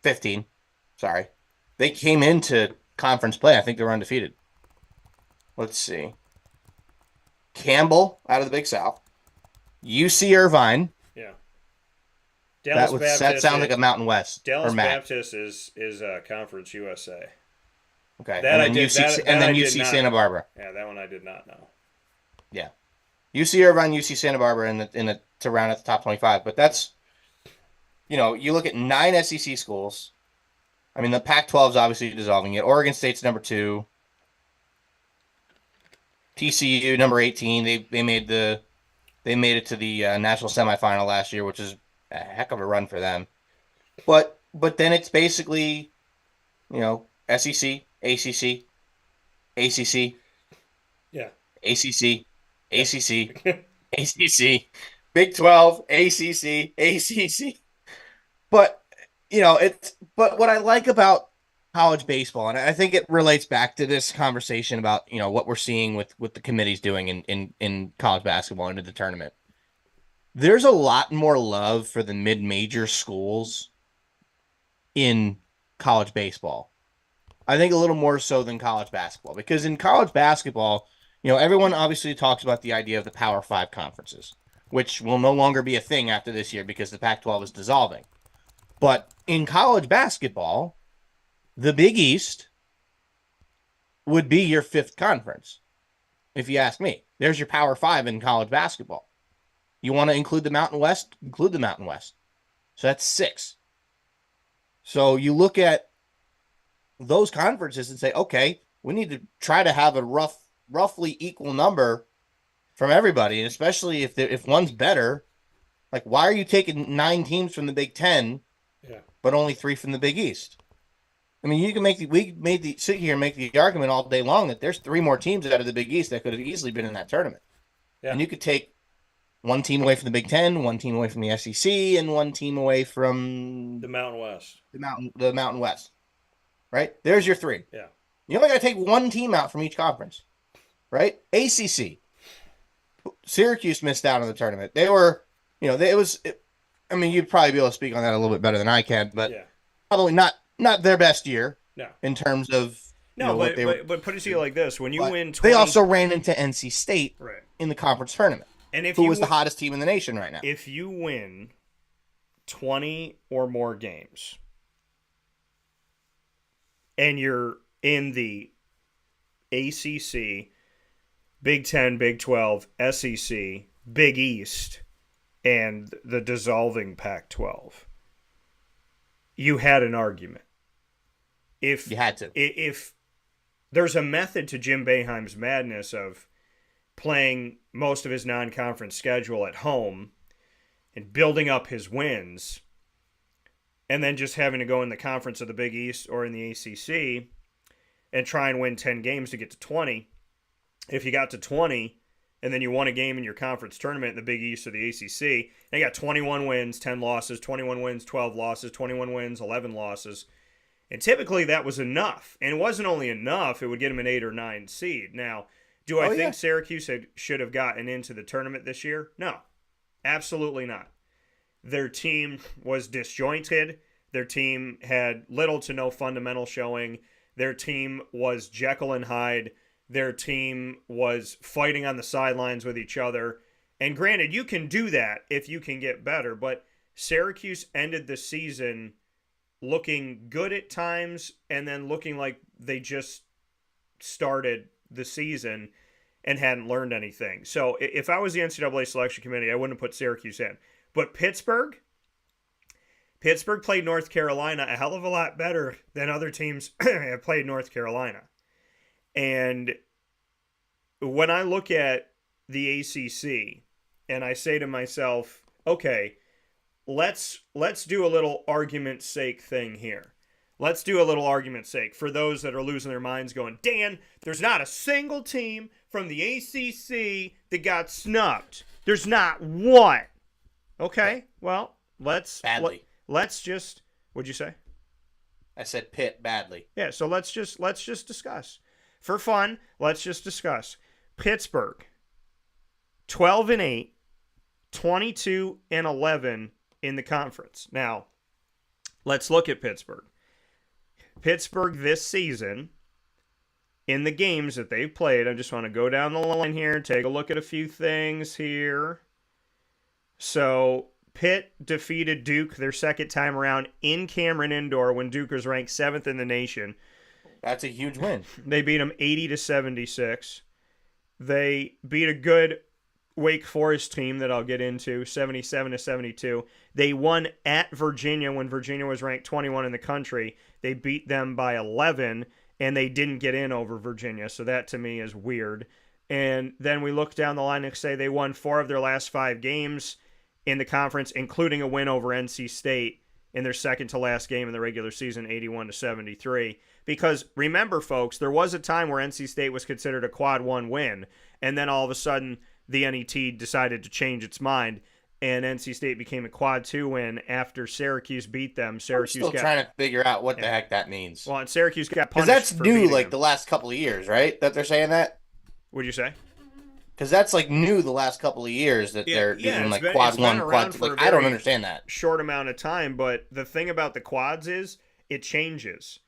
15. Sorry. They came into conference play. I think they were undefeated. Let's see. Campbell out of the Big South. UC Irvine. Yeah. That sounds like a Mountain West or Dallas MAC. Baptist is Conference USA. Okay. That And I then did. UC Santa Barbara. Yeah, that one I did not know. Yeah. UC Irvine, UC Santa Barbara to round at the top 25. But that's, you look at 9 SEC schools. I mean, the Pac-12 is obviously dissolving it. Oregon State's number 2. TCU number 18. They made it to the national semifinal last year, which is a heck of a run for them. But then it's basically, SEC, ACC, ACC, Yeah. ACC, ACC, ACC, Big 12, ACC, ACC. But but what I like about college baseball, and I think it relates back to this conversation about what we're seeing with the committees doing in college basketball into the tournament. There's a lot more love for the mid-major schools in college baseball. I think a little more so than college basketball, because in college basketball, everyone obviously talks about the idea of the Power 5 conferences, which will no longer be a thing after this year because the Pac-12 is dissolving. But in college basketball, the Big East would be your 5th conference, if you ask me. There's your Power 5 in college basketball. You want to include the Mountain West? Include the Mountain West. So that's 6. So you look at those conferences and say, okay, we need to try to have a roughly equal number from everybody, and especially if one's better. Like, why are you taking 9 teams from the Big Ten, but only 3 from the Big East? I mean, you can sit here and make the argument all day long that there's 3 more teams out of the Big East that could have easily been in that tournament. Yeah. And you could take 1 team away from the Big Ten, 1 team away from the SEC, and 1 team away from the Mountain West. The Mountain West. Right? There's your 3. Yeah. You only got to take 1 team out from each conference. Right? ACC. Syracuse missed out on the tournament. They were, I mean, you'd probably be able to speak on that a little bit better than I can, but probably not their best year. No. In terms of but put it to you like this: when you win, 20... they also ran into NC State in the conference tournament. And who was the hottest team in the nation right now? If you win 20 or more games, and you're in the ACC, Big 10, Big 12, SEC, Big East, and the dissolving Pac-12, you had an argument. If you had to. If there's a method to Jim Boeheim's madness of playing most of his non-conference schedule at home and building up his wins, and then just having to go in the conference of the Big East or in the ACC and try and win 10 games to get to 20. If you got to 20 and then you won a game in your conference tournament in the Big East or the ACC, and you got 21 wins, 10 losses, 21 wins, 12 losses, 21 wins, 11 losses. And typically that was enough. And it wasn't only enough, it would get them an 8 or 9 seed. Now, do I think Syracuse should have gotten into the tournament this year? No, absolutely not. Their team was disjointed. Their team had little to no fundamental showing. Their team was Jekyll and Hyde. Their team was fighting on the sidelines with each other. And granted, you can do that if you can get better, but Syracuse ended the season looking good at times and then looking like they just started the season and hadn't learned anything. So if I was the NCAA selection committee, I wouldn't have put Syracuse in. But Pittsburgh played North Carolina a hell of a lot better than other teams have played North Carolina. And when I look at the ACC and I say to myself, okay, let's do a little argument's sake thing here. Let's do a little argument's sake for those that are losing their minds going, Dan, there's not a single team from the ACC that got snubbed. There's not one. Okay, well, Badly. let's just, what'd you say? I said Pitt badly. Yeah, so let's just discuss. For fun, let's just discuss. Pittsburgh, 12-8, 22-11 in the conference. Now, let's look at Pittsburgh. Pittsburgh this season, in the games that they've played, I just want to go down the line here, take a look at a few things here. So, Pitt defeated Duke their second time around in Cameron Indoor when Duke was ranked 7th in the nation. That's a huge win. They beat them 80-76. They beat a good Wake Forest team that I'll get into, 77-72. They won at Virginia when Virginia was ranked 21 in the country. They beat them by 11, and they didn't get in over Virginia, so that to me is weird. And then we look down the line and say they won 4 of their last 5 games in the conference, including a win over NC State in their second to last game in the regular season, 81-73. Because remember, folks, there was a time where NC State was considered a quad 1 win, and then all of a sudden the NET decided to change its mind, and NC State became a quad 2 win after Syracuse beat them. Syracuse I'm still trying to figure out what the heck that means. Well, and Syracuse got Because punished. that's new, like the last couple of years, right? That they're saying that. What'd you say? Because that's like new the last couple of years that they're doing like quad 1, quad 2. Like, I don't understand that. Short amount of time, but the thing about the quads is it changes.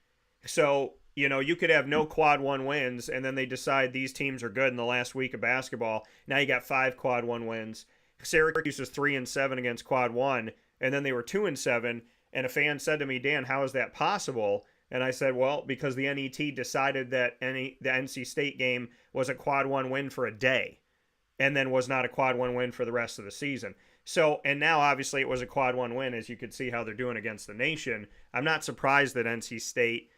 So, you could have no quad 1 wins, and then they decide these teams are good in the last week of basketball. Now you got 5 quad 1 wins. Syracuse was 3-7 against quad 1, and then they were 2-7. And a fan said to me, Dan, how is that possible? And I said, well, because the NET decided that the NC State game was a quad 1 win for a day, and then was not a quad 1 win for the rest of the season. So, and now obviously it was a quad 1 win, as you could see how they're doing against the nation. I'm not surprised that NC State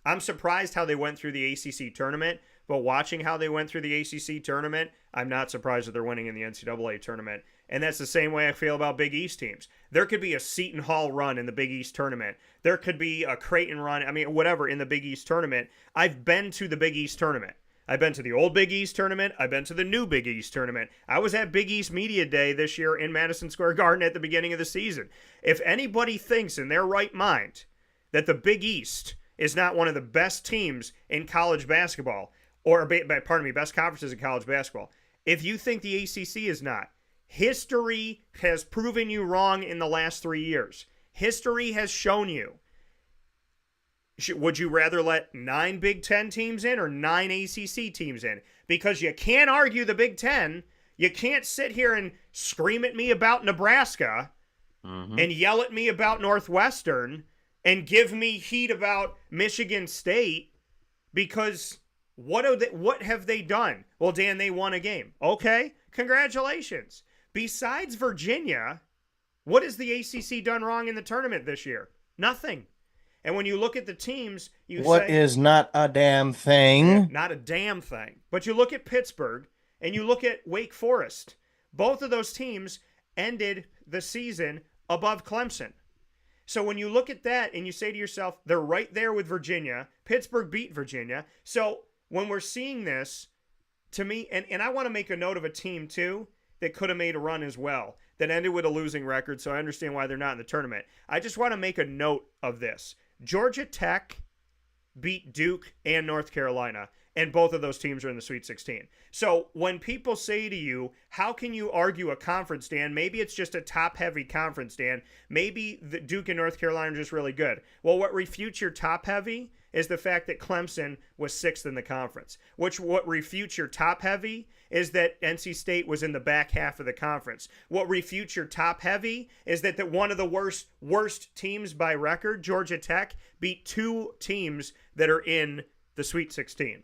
I'm surprised how they went through the ACC tournament, but watching how they went through the ACC tournament, I'm not surprised that they're winning in the NCAA tournament. And that's the same way I feel about Big East teams. There could be a Seton Hall run in the Big East tournament. There could be a Creighton run, whatever, in the Big East tournament. I've been to the Big East tournament. I've been to the old Big East tournament. I've been to the new Big East tournament. I was at Big East Media Day this year in Madison Square Garden at the beginning of the season. If anybody thinks in their right mind that the Big East is not one of the best teams in college basketball, best conferences in college basketball, if you think the ACC is not, history has proven you wrong in the last 3 years. History has shown you. Would you rather let 9 Big Ten teams in or 9 ACC teams in? Because you can't argue the Big Ten. You can't sit here and scream at me about Nebraska and yell at me about Northwestern and give me heat about Michigan State because what have they done? Well, Dan, they won a game. Okay, congratulations. Besides Virginia, what has the ACC done wrong in the tournament this year? Nothing. And when you look at the teams, what is not a damn thing? Not a damn thing. But you look at Pittsburgh and you look at Wake Forest. Both of those teams ended the season above Clemson. So when you look at that and you say to yourself, they're right there with Virginia. Pittsburgh beat Virginia. So when we're seeing this, to me, and I want to make a note of a team too that could have made a run as well, that ended with a losing record, so I understand why they're not in the tournament. I just want to make a note of this. Georgia Tech beat Duke and North Carolina, and both of those teams are in the Sweet 16. So when people say to you, how can you argue a conference, Dan? Maybe it's just a top-heavy conference, Dan. Maybe the Duke and North Carolina are just really good. Well, what refutes your top-heavy is the fact that Clemson was 6th in the conference. What refutes your top-heavy is that NC State was in the back half of the conference. What refutes your top-heavy is that one of the worst teams by record, Georgia Tech, beat 2 teams that are in the Sweet 16.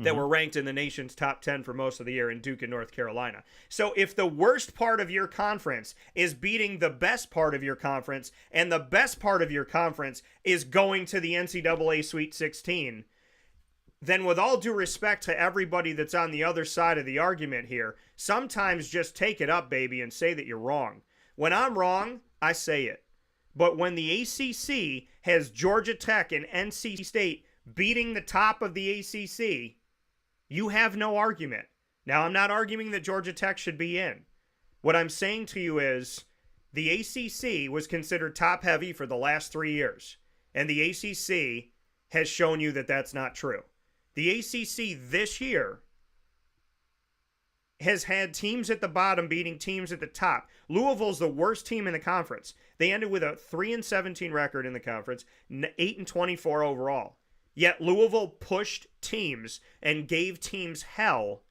That were ranked in the nation's top 10 for most of the year in Duke and North Carolina. So if the worst part of your conference is beating the best part of your conference, and the best part of your conference is going to the NCAA Sweet 16, then with all due respect to everybody that's on the other side of the argument here, sometimes just take it up, baby, and say that you're wrong. When I'm wrong, I say it. But when the ACC has Georgia Tech and NC State beating the top of the ACC, you have no argument. Now, I'm not arguing that Georgia Tech should be in. What I'm saying to you is the ACC was considered top-heavy for the last 3 years, and the ACC has shown you that that's not true. The ACC this year has had teams at the bottom beating teams at the top. Louisville's the worst team in the conference. They ended with a 3-17 record in the conference, 8-24 overall. Yet Louisville pushed teams and gave teams hell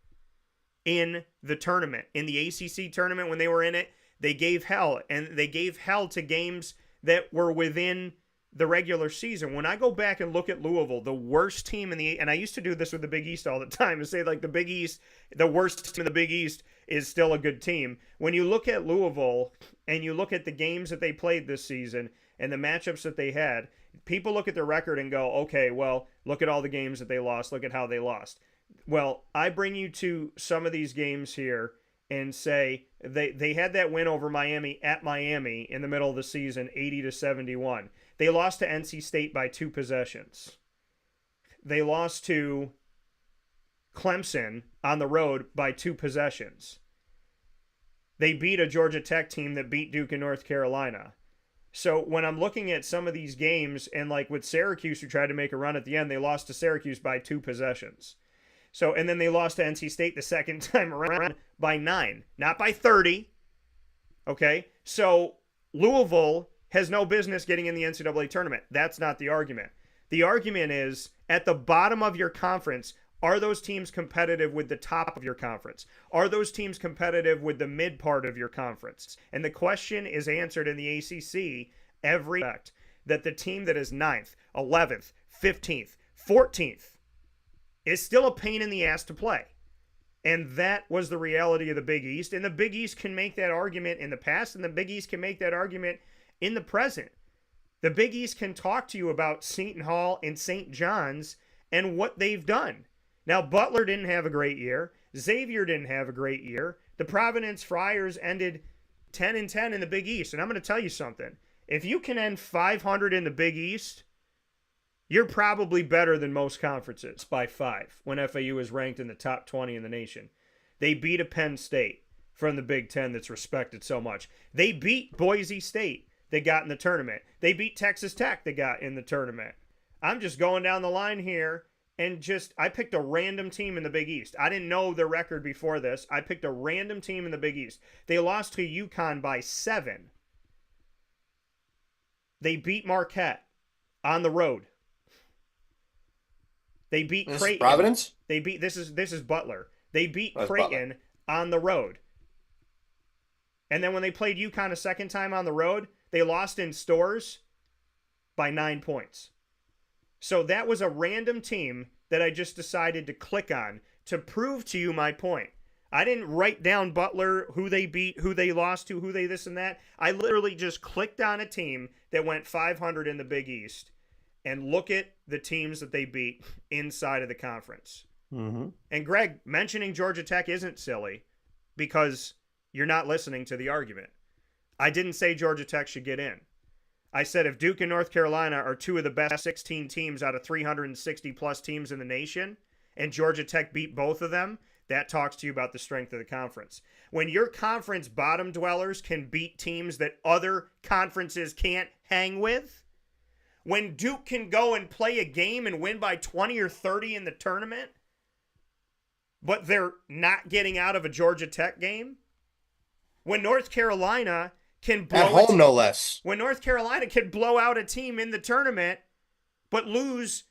in the tournament. In the ACC tournament when they were in it, they gave hell. And they gave hell to games that were within the regular season. When I go back and look at Louisville, the worst team in the, and I used to do this with the Big East all the time, and say like the Big East, the worst team in the Big East is still a good team. When you look at Louisville and you look at the games that they played this season and the matchups that they had, people look at their record and go, okay, well, look at all the games that they lost. Look at how they lost. Well, I bring you to some of these games here and say they had that win over Miami at Miami in the middle of the season, 80-71. They lost to NC State by 2 possessions. They lost to Clemson on the road by 2 possessions. They beat a Georgia Tech team that beat Duke and North Carolina. So when I'm looking at some of these games, and like with Syracuse, who tried to make a run at the end, they lost to Syracuse by 2 possessions. So, and then they lost to NC State the second time around by 9, not by 30. Okay? So Louisville has no business getting in the NCAA tournament. That's not the argument. The argument is, at the bottom of your conference, are those teams competitive with the top of your conference? Are those teams competitive with the mid part of your conference? And the question is answered in the ACC every fact that the team that is 9th, 11th, 15th, 14th is still a pain in the ass to play. And that was the reality of the Big East. And the Big East can make that argument in the past, and the Big East can make that argument in the present. The Big East can talk to you about Seton Hall and St. John's and what they've done. Now, Butler didn't have a great year. Xavier didn't have a great year. The Providence Friars ended 10-10 in the Big East. And I'm going to tell you something. If you can end 500 in the Big East, you're probably better than most conferences by 5 when FAU is ranked in the top 20 in the nation. They beat a Penn State from the Big Ten that's respected so much. They beat Boise State. They got in the tournament. They beat Texas Tech. They got in the tournament. I'm just going down the line here and I picked a random team in the Big East. I didn't know their record before this. I picked a random team in the Big East. They lost to UConn by 7. They beat Marquette on the road. They beat Creighton. Providence? They beat this is Butler. They beat That's Creighton Butler. On the road. And then when they played UConn a second time on the road, they lost in Stores by 9 points. So that was a random team that I just decided to click on to prove to you my point. I didn't write down Butler, who they beat, who they lost to, who they this and that. I literally just clicked on a team that went 500 in the Big East and look at the teams that they beat inside of the conference. Mm-hmm. And Greg, mentioning Georgia Tech isn't silly because you're not listening to the argument. I didn't say Georgia Tech should get in. I said if Duke and North Carolina are 2 of the best 16 teams out of 360-plus teams in the nation, and Georgia Tech beat both of them, that talks to you about the strength of the conference. When your conference bottom dwellers can beat teams that other conferences can't hang with, when Duke can go and play a game and win by 20 or 30 in the tournament, but they're not getting out of a Georgia Tech game, when North Carolina can blow at home, no less. When North Carolina can blow out a team in the tournament, but lose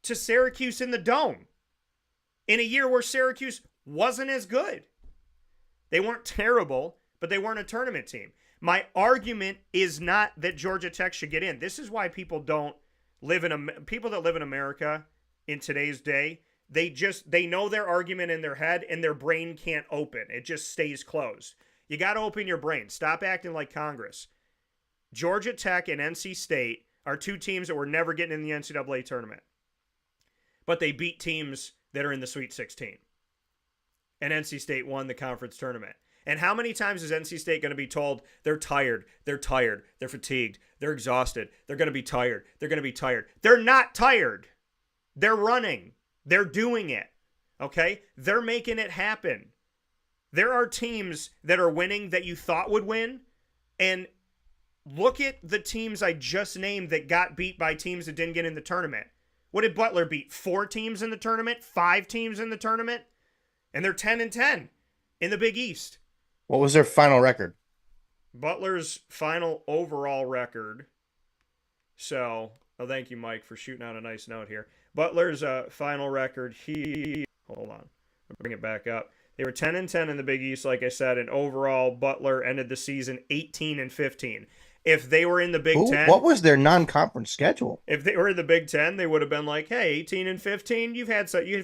to Syracuse in the Dome in a year where Syracuse wasn't as good. They weren't terrible, but they weren't a tournament team. My argument is not that Georgia Tech should get in. This is why people that live in America in today's day, they know their argument in their head and their brain can't open. It just stays closed. You got to open your brain. Stop acting like Congress. Georgia Tech and NC State are 2 teams that were never getting in the NCAA tournament. But they beat teams that are in the Sweet 16. And NC State won the conference tournament. And how many times is NC State going to be told they're tired, they're fatigued, they're exhausted, they're going to be tired, they're going to be tired. They're not tired. They're running. They're doing it. Okay? They're making it happen. There are teams that are winning that you thought would win, and look at the teams I just named that got beat by teams that didn't get in the tournament. What did Butler beat? 4 teams in the tournament? 5 teams in the tournament? And they're 10-10 in the Big East. What was their final record? Butler's final overall record. So, thank you, Mike, for shooting out a nice note here. Butler's final record, hold on, I'll bring it back up. They were 10-10 in the Big East, like I said, and overall, Butler ended the season 18-15. If they were in the Big Ten, what was their non-conference schedule? If they were in the Big Ten, they would have been like, "Hey, 18-15, you've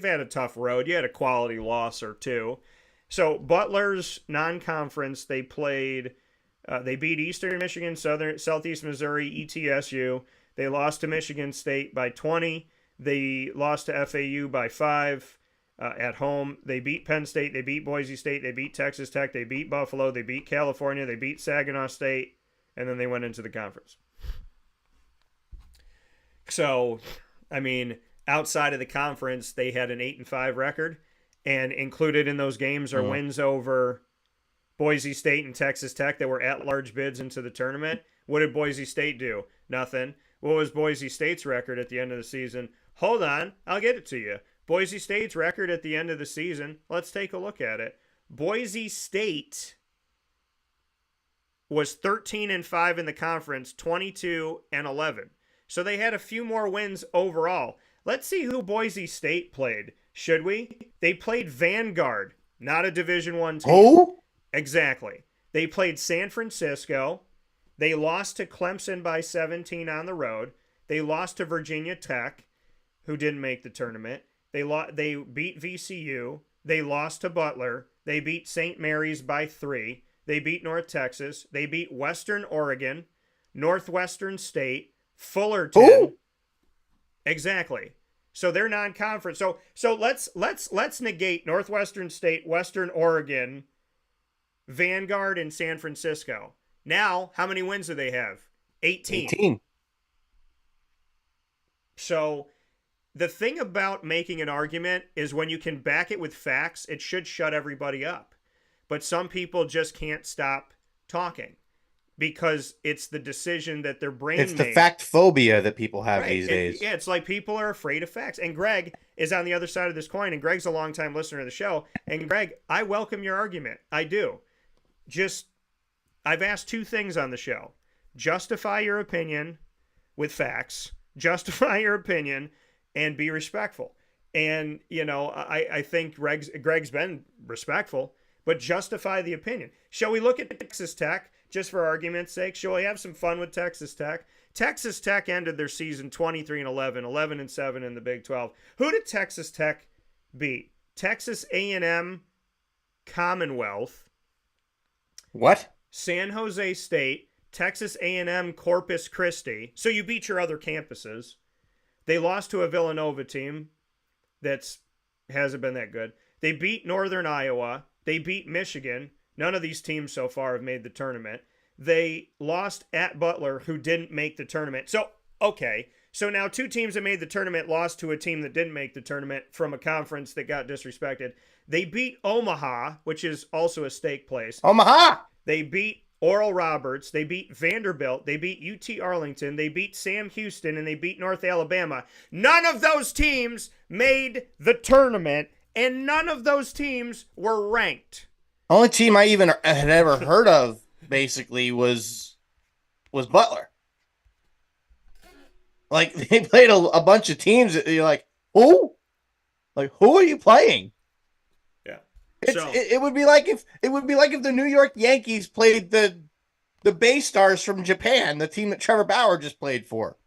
had a tough road. You had a quality loss or two." So Butler's non-conference, they played, they beat Eastern Michigan, Southeast Missouri, ETSU. They lost to Michigan State by 20. They lost to FAU by 5 at home. They beat Penn State. They beat Boise State. They beat Texas Tech. They beat Buffalo. They beat California. They beat Saginaw State. And then they went into the conference. So, I mean, outside of the conference, they had an 8-5 record. And included in those games are wins over Boise State and Texas Tech that were at-large bids into the tournament. What did Boise State do? Nothing. What was Boise State's record at the end of the season? Hold on, I'll get it to you. Boise State's record at the end of the season, let's take a look at it. Boise State was 13-5 in the conference, 22-11. So they had a few more wins overall. Let's see who Boise State played. Should we? They played Vanguard, not a Division I team. Oh? Exactly. They played San Francisco. They lost to Clemson by 17 on the road. They lost to Virginia Tech, who didn't make the tournament. They beat VCU. They lost to Butler. They beat St. Mary's by 3. They beat North Texas. They beat Western Oregon, Northwestern State, Fullerton. Ooh. Exactly. So they're non-conference. So let's negate Northwestern State, Western Oregon, Vanguard, and San Francisco. Now, how many wins do they have? 18. So the thing about making an argument is when you can back it with facts, it should shut everybody up. But some people just can't stop talking because it's the decision that their brain It's the made. fact phobia that people have these days. Yeah, it's like people are afraid of facts. And Greg is on the other side of this coin, and Greg's a longtime listener to the show. And Greg, I welcome your argument. I do. I've asked 2 things on the show. Justify your opinion with facts. Justify your opinion and be respectful. And, I think Greg's been respectful, but justify the opinion. Shall we look at Texas Tech, just for argument's sake? Shall we have some fun with Texas Tech? Texas Tech ended their season 23-11, 11-7 in the Big 12. Who did Texas Tech beat? Texas A&M Commonwealth. What? San Jose State, Texas A&M Corpus Christi. So you beat your other campuses. They lost to a Villanova team that hasn't been that good. They beat Northern Iowa. They beat Michigan. None of these teams so far have made the tournament. They lost at Butler, who didn't make the tournament. So, okay. So now 2 teams that made the tournament lost to a team that didn't make the tournament from a conference that got disrespected. They beat Omaha, which is also a stake place. Omaha! They beat Oral Roberts. They beat Vanderbilt. They beat UT Arlington. They beat Sam Houston, and they beat North Alabama. None of those teams made the tournament, and none of those teams were ranked. Only team I even had ever heard of, basically, was Butler. Like, they played a bunch of teams that you're like, who? Like, who are you playing? Yeah. It would be like if the New York Yankees played the Bay Stars from Japan, the team that Trevor Bauer just played for.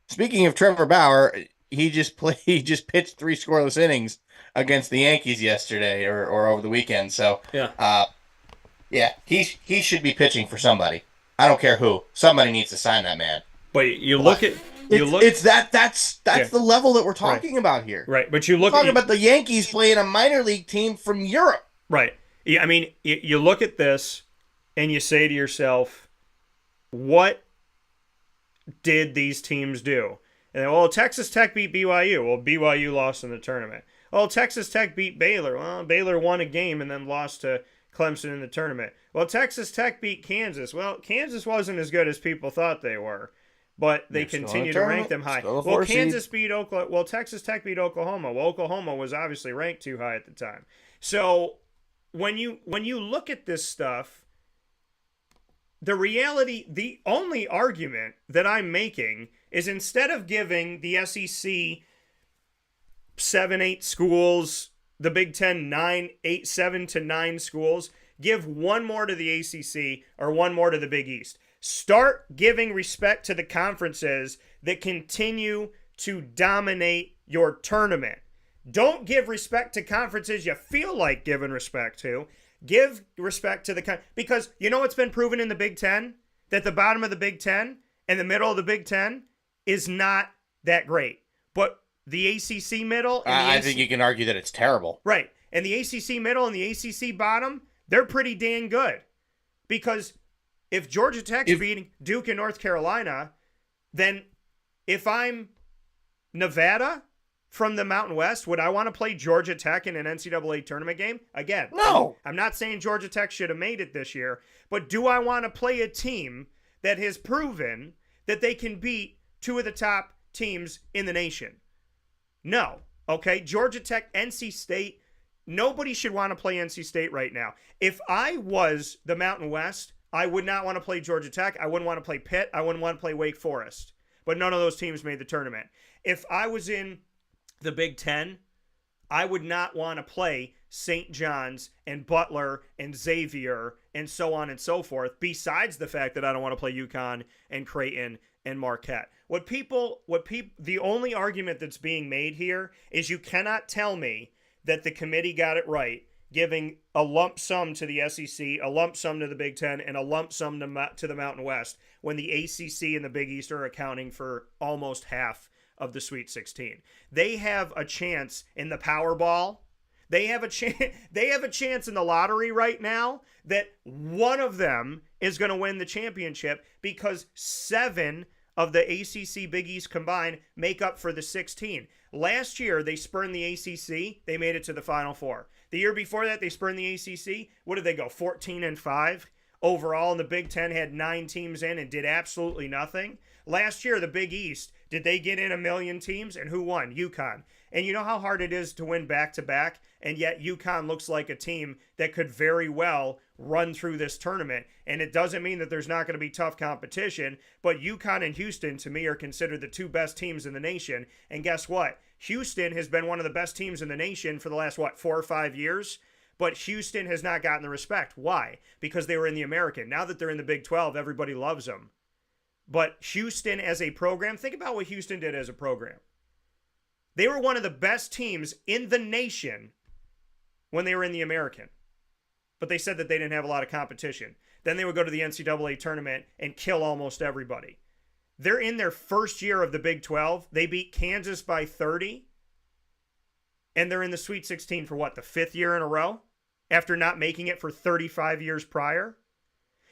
Speaking of Trevor Bauer, he just pitched 3 scoreless innings against the Yankees yesterday or over the weekend. So yeah, he should be pitching for somebody. I don't care who. Somebody needs to sign that man. But that's the level that we're talking about here. Right, but we're talking about the Yankees playing a minor league team from Europe. Right. Yeah, I mean, you look at this and you say to yourself, what did these teams do? And then, well, Texas Tech beat BYU. Well, BYU lost in the tournament. Well, Texas Tech beat Baylor. Well, Baylor won a game and then lost to Clemson in the tournament. Well, Texas Tech beat Kansas. Well, Kansas wasn't as good as people thought they were, but they They're still in the continue to rank tournament, them high. still a Well, 4 seed. Kansas beat Oklahoma. Well, Texas Tech beat Oklahoma. Well, Oklahoma was obviously ranked too high at the time. So when you look at this stuff, the reality, the only argument that I'm making is instead of giving the SEC 7, 8 schools, the Big Ten 9, 8, 7 to 9 schools, give one more to the ACC or one more to the Big East. Start giving respect to the conferences that continue to dominate your tournament. Don't give respect to conferences you feel like giving respect to. Give respect to because you know what's been proven in the Big Ten? That the bottom of the Big Ten and the middle of the Big Ten is not that great. But the ACC middle and I think you can argue that it's terrible. right, and the ACC middle and the ACC bottom, they're pretty dang good. Because if Georgia Tech's beating Duke and North Carolina, then if I'm Nevada from the Mountain West, would I want to play Georgia Tech in an NCAA tournament game? Again, No. I'm not saying Georgia Tech should have made it this year, but do I want to play a team that has proven that they can beat two of the top teams in the nation? No. Okay, Georgia Tech, NC State, nobody should want to play NC State right now. If I was the Mountain West, I would not want to play Georgia Tech. I wouldn't want to play Pitt. I wouldn't want to play Wake Forest. But none of those teams made the tournament. If I was in the Big Ten, I would not want to play St. John's and Butler and Xavier and so on and so forth, besides the fact that I don't want to play UConn and Creighton and Marquette. The only argument that's being made here is you cannot tell me that the committee got it right, giving a lump sum to the SEC, a lump sum to the Big Ten, and a lump sum to the Mountain West, when the ACC and the Big East are accounting for almost half of the Sweet 16. They have a chance in the Powerball. They have a chance in the lottery right now that one of them is going to win the championship, because 7 of the ACC Big East combined make up for the 16. Last year, they spurned the ACC. They made it to the Final Four. The year before that, they spurned the ACC. What did they go, 14-5? Overall, and the Big Ten had 9 teams in and did absolutely nothing. Last year, the Big East, did they get in 1,000,000 teams? And who won? UConn. And you know how hard it is to win back-to-back? And yet UConn looks like a team that could very well run through this tournament. And it doesn't mean that there's not going to be tough competition, but UConn and Houston, to me, are considered the 2 best teams in the nation. And guess what? Houston has been one of the best teams in the nation for the last, 4 or 5 years? But Houston has not gotten the respect. Why? Because they were in the American. Now that they're in the Big 12, everybody loves them. But Houston as a program, think about what Houston did as a program. They were one of the best teams in the nation when they were in the American. But they said that they didn't have a lot of competition. Then they would go to the NCAA tournament and kill almost everybody. They're in their first year of the Big 12. They beat Kansas by 30. And they're in the Sweet 16 for the 5th year in a row? After not making it for 35 years prior?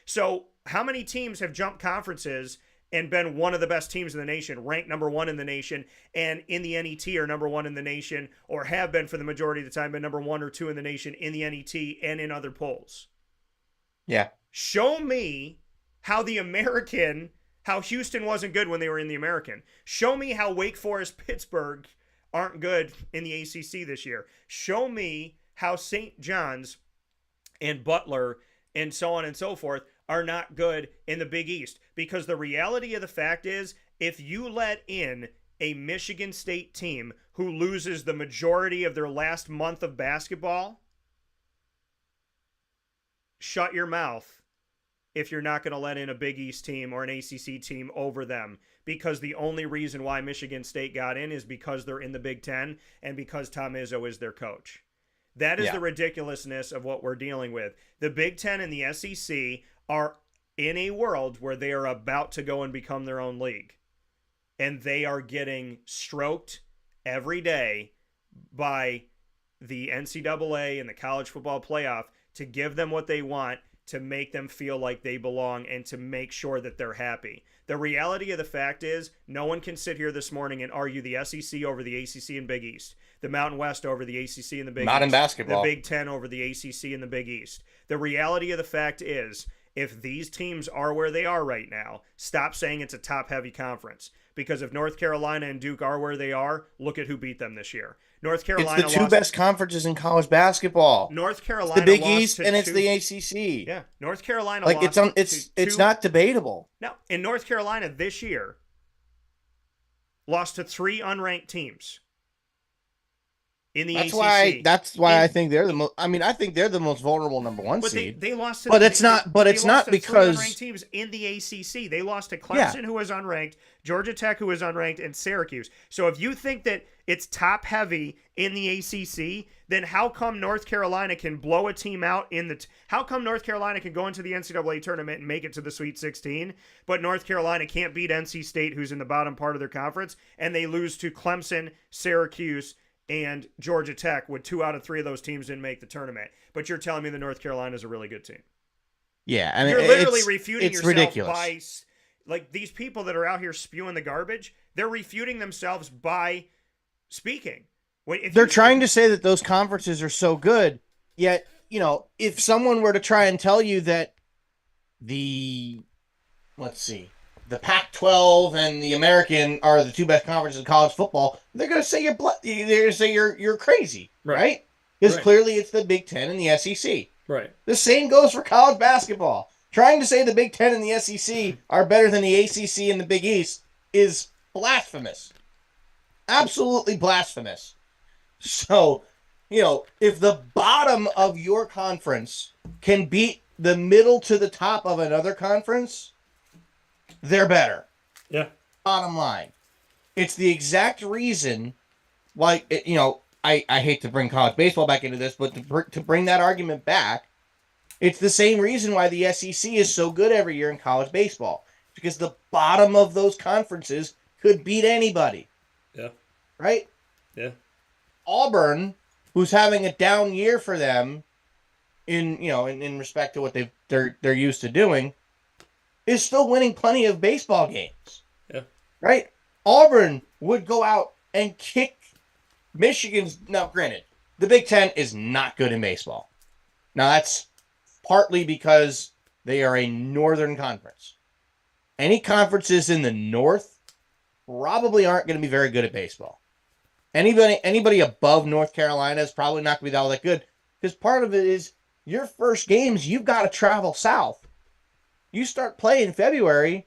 So how many teams have jumped conferences and been one of the best teams in the nation, ranked number 1 in the nation, and in the NET are number 1 in the nation, or have been for the majority of the time, been number 1 or 2 in the nation in the NET and in other polls? Yeah. Show me how how Houston wasn't good when they were in the American. Show me how Wake Forest, Pittsburgh aren't good in the ACC this year. Show me how St. John's and Butler and so on and so forth are not good in the Big East. Because the reality of the fact is, if you let in a Michigan State team who loses the majority of their last month of basketball, shut your mouth if you're not going to let in a Big East team or an ACC team over them. Because the only reason why Michigan State got in is because they're in the Big Ten and because Tom Izzo is their coach. That is the ridiculousness of what we're dealing with. The Big Ten and the SEC are in a world where they are about to go and become their own league. And they are getting stroked every day by the NCAA and the college football playoff to give them what they want, to make them feel like they belong, and to make sure that they're happy. The reality of the fact is, no one can sit here this morning and argue the SEC over the ACC and Big East, the Mountain West over the ACC and the Big East, Not in basketball. the Big Ten over the ACC and the Big East. The reality of the fact is, if these teams are where they are right now, stop saying it's a top-heavy conference. Because if North Carolina and Duke are where they are, look at who beat them this year. North Carolina It's the two best conferences in college basketball. North Carolina, it's the Big East, and it's the ACC. Yeah, North Carolina. Like it's not debatable. No, in North Carolina this year, lost to 3 unranked teams. In the ACC. That's why I think they're the most. I mean, I think they're the most vulnerable number 1 seed. They lost to. But it's not. But it's not because 3 unranked teams in the ACC. They lost to Clemson, who was unranked, Georgia Tech, who was unranked, and Syracuse. So if you think that it's top heavy in the ACC, then how come North Carolina can blow a team out in the? How come North Carolina can go into the NCAA tournament and make it to the Sweet 16, but North Carolina can't beat NC State, who's in the bottom part of their conference, and they lose to Clemson, Syracuse, and Georgia Tech, with 2 out of 3 of those teams didn't make the tournament. But you're telling me that North Carolina is a really good team. Yeah, I mean, you're literally refuting yourself ridiculous. by, like, these people that are out here spewing the garbage, they're refuting themselves by speaking. They're trying to say that those conferences are so good, yet, you know, if someone were to try and tell you that the Pac-12 and the American are the 2 best conferences in college football, they're going to say you're crazy, right? Because clearly it's the Big Ten and the SEC. Right. The same goes for college basketball. Trying to say the Big Ten and the SEC are better than the ACC and the Big East is blasphemous. Absolutely blasphemous. So, you know, if the bottom of your conference can beat the middle to the top of another conference, they're better. Yeah. Bottom line. It's the exact reason why, you know, I hate to bring college baseball back into this, but to bring that argument back, it's the same reason why the SEC is so good every year in college baseball. Because the bottom of those conferences could beat anybody. Yeah. Right? Yeah. Auburn, who's having a down year for them in respect to what they're used to doing, is still winning plenty of baseball games. Yeah. Right? Auburn would go out and kick Michigan's. Now, granted, the Big Ten is not good in baseball. Now, that's partly because they are a northern conference. Any conferences in the north probably aren't going to be very good at baseball. Anybody above North Carolina is probably not going to be all that good, because part of it is your first games, you've got to travel south. You start playing in February,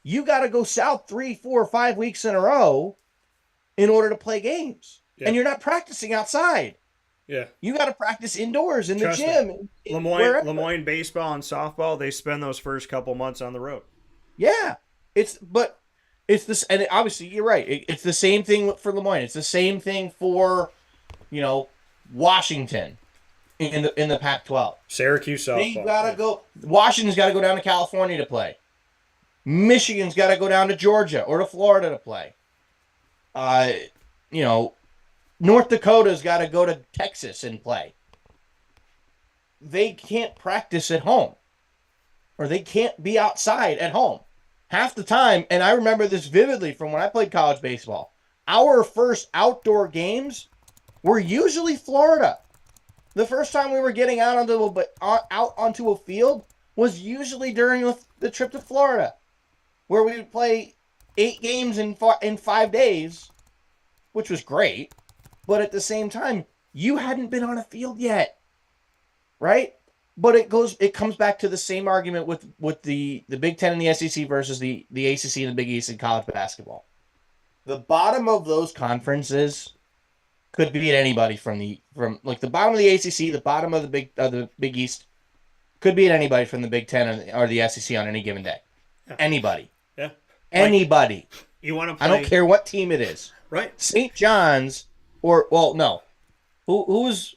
you got to go south 3, 4, 5 weeks in a row in order to play games. Yeah. And you're not practicing outside. Yeah. You got to practice indoors in the gym. Lemoyne baseball and softball, they spend those first couple months on the road. Yeah. It's this, and obviously you're right. It's the same thing for Lemoyne. It's the same thing for, Washington in the Pac-12. Syracuse softball. Washington's got to go down to California to play. Michigan's got to go down to Georgia or to Florida to play. North Dakota's got to go to Texas and play. They can't practice at home, or they can't be outside at home. Half the time, and I remember this vividly from when I played college baseball, our first outdoor games were usually Florida. The first time we were getting out onto a field was usually during the trip to Florida, where we would play 8 games in 5 days, which was great. But at the same time, you hadn't been on a field yet, right? But it comes back to the same argument with the Big Ten and the SEC versus the ACC and the Big East in college basketball. The bottom of those conferences could beat anybody from the bottom of the ACC, the bottom of the Big East could beat anybody from the Big Ten or the SEC on any given day. Yeah. Anybody. Yeah. Anybody. You want to play? I don't care what team it is. Right. St. John's no. Who's?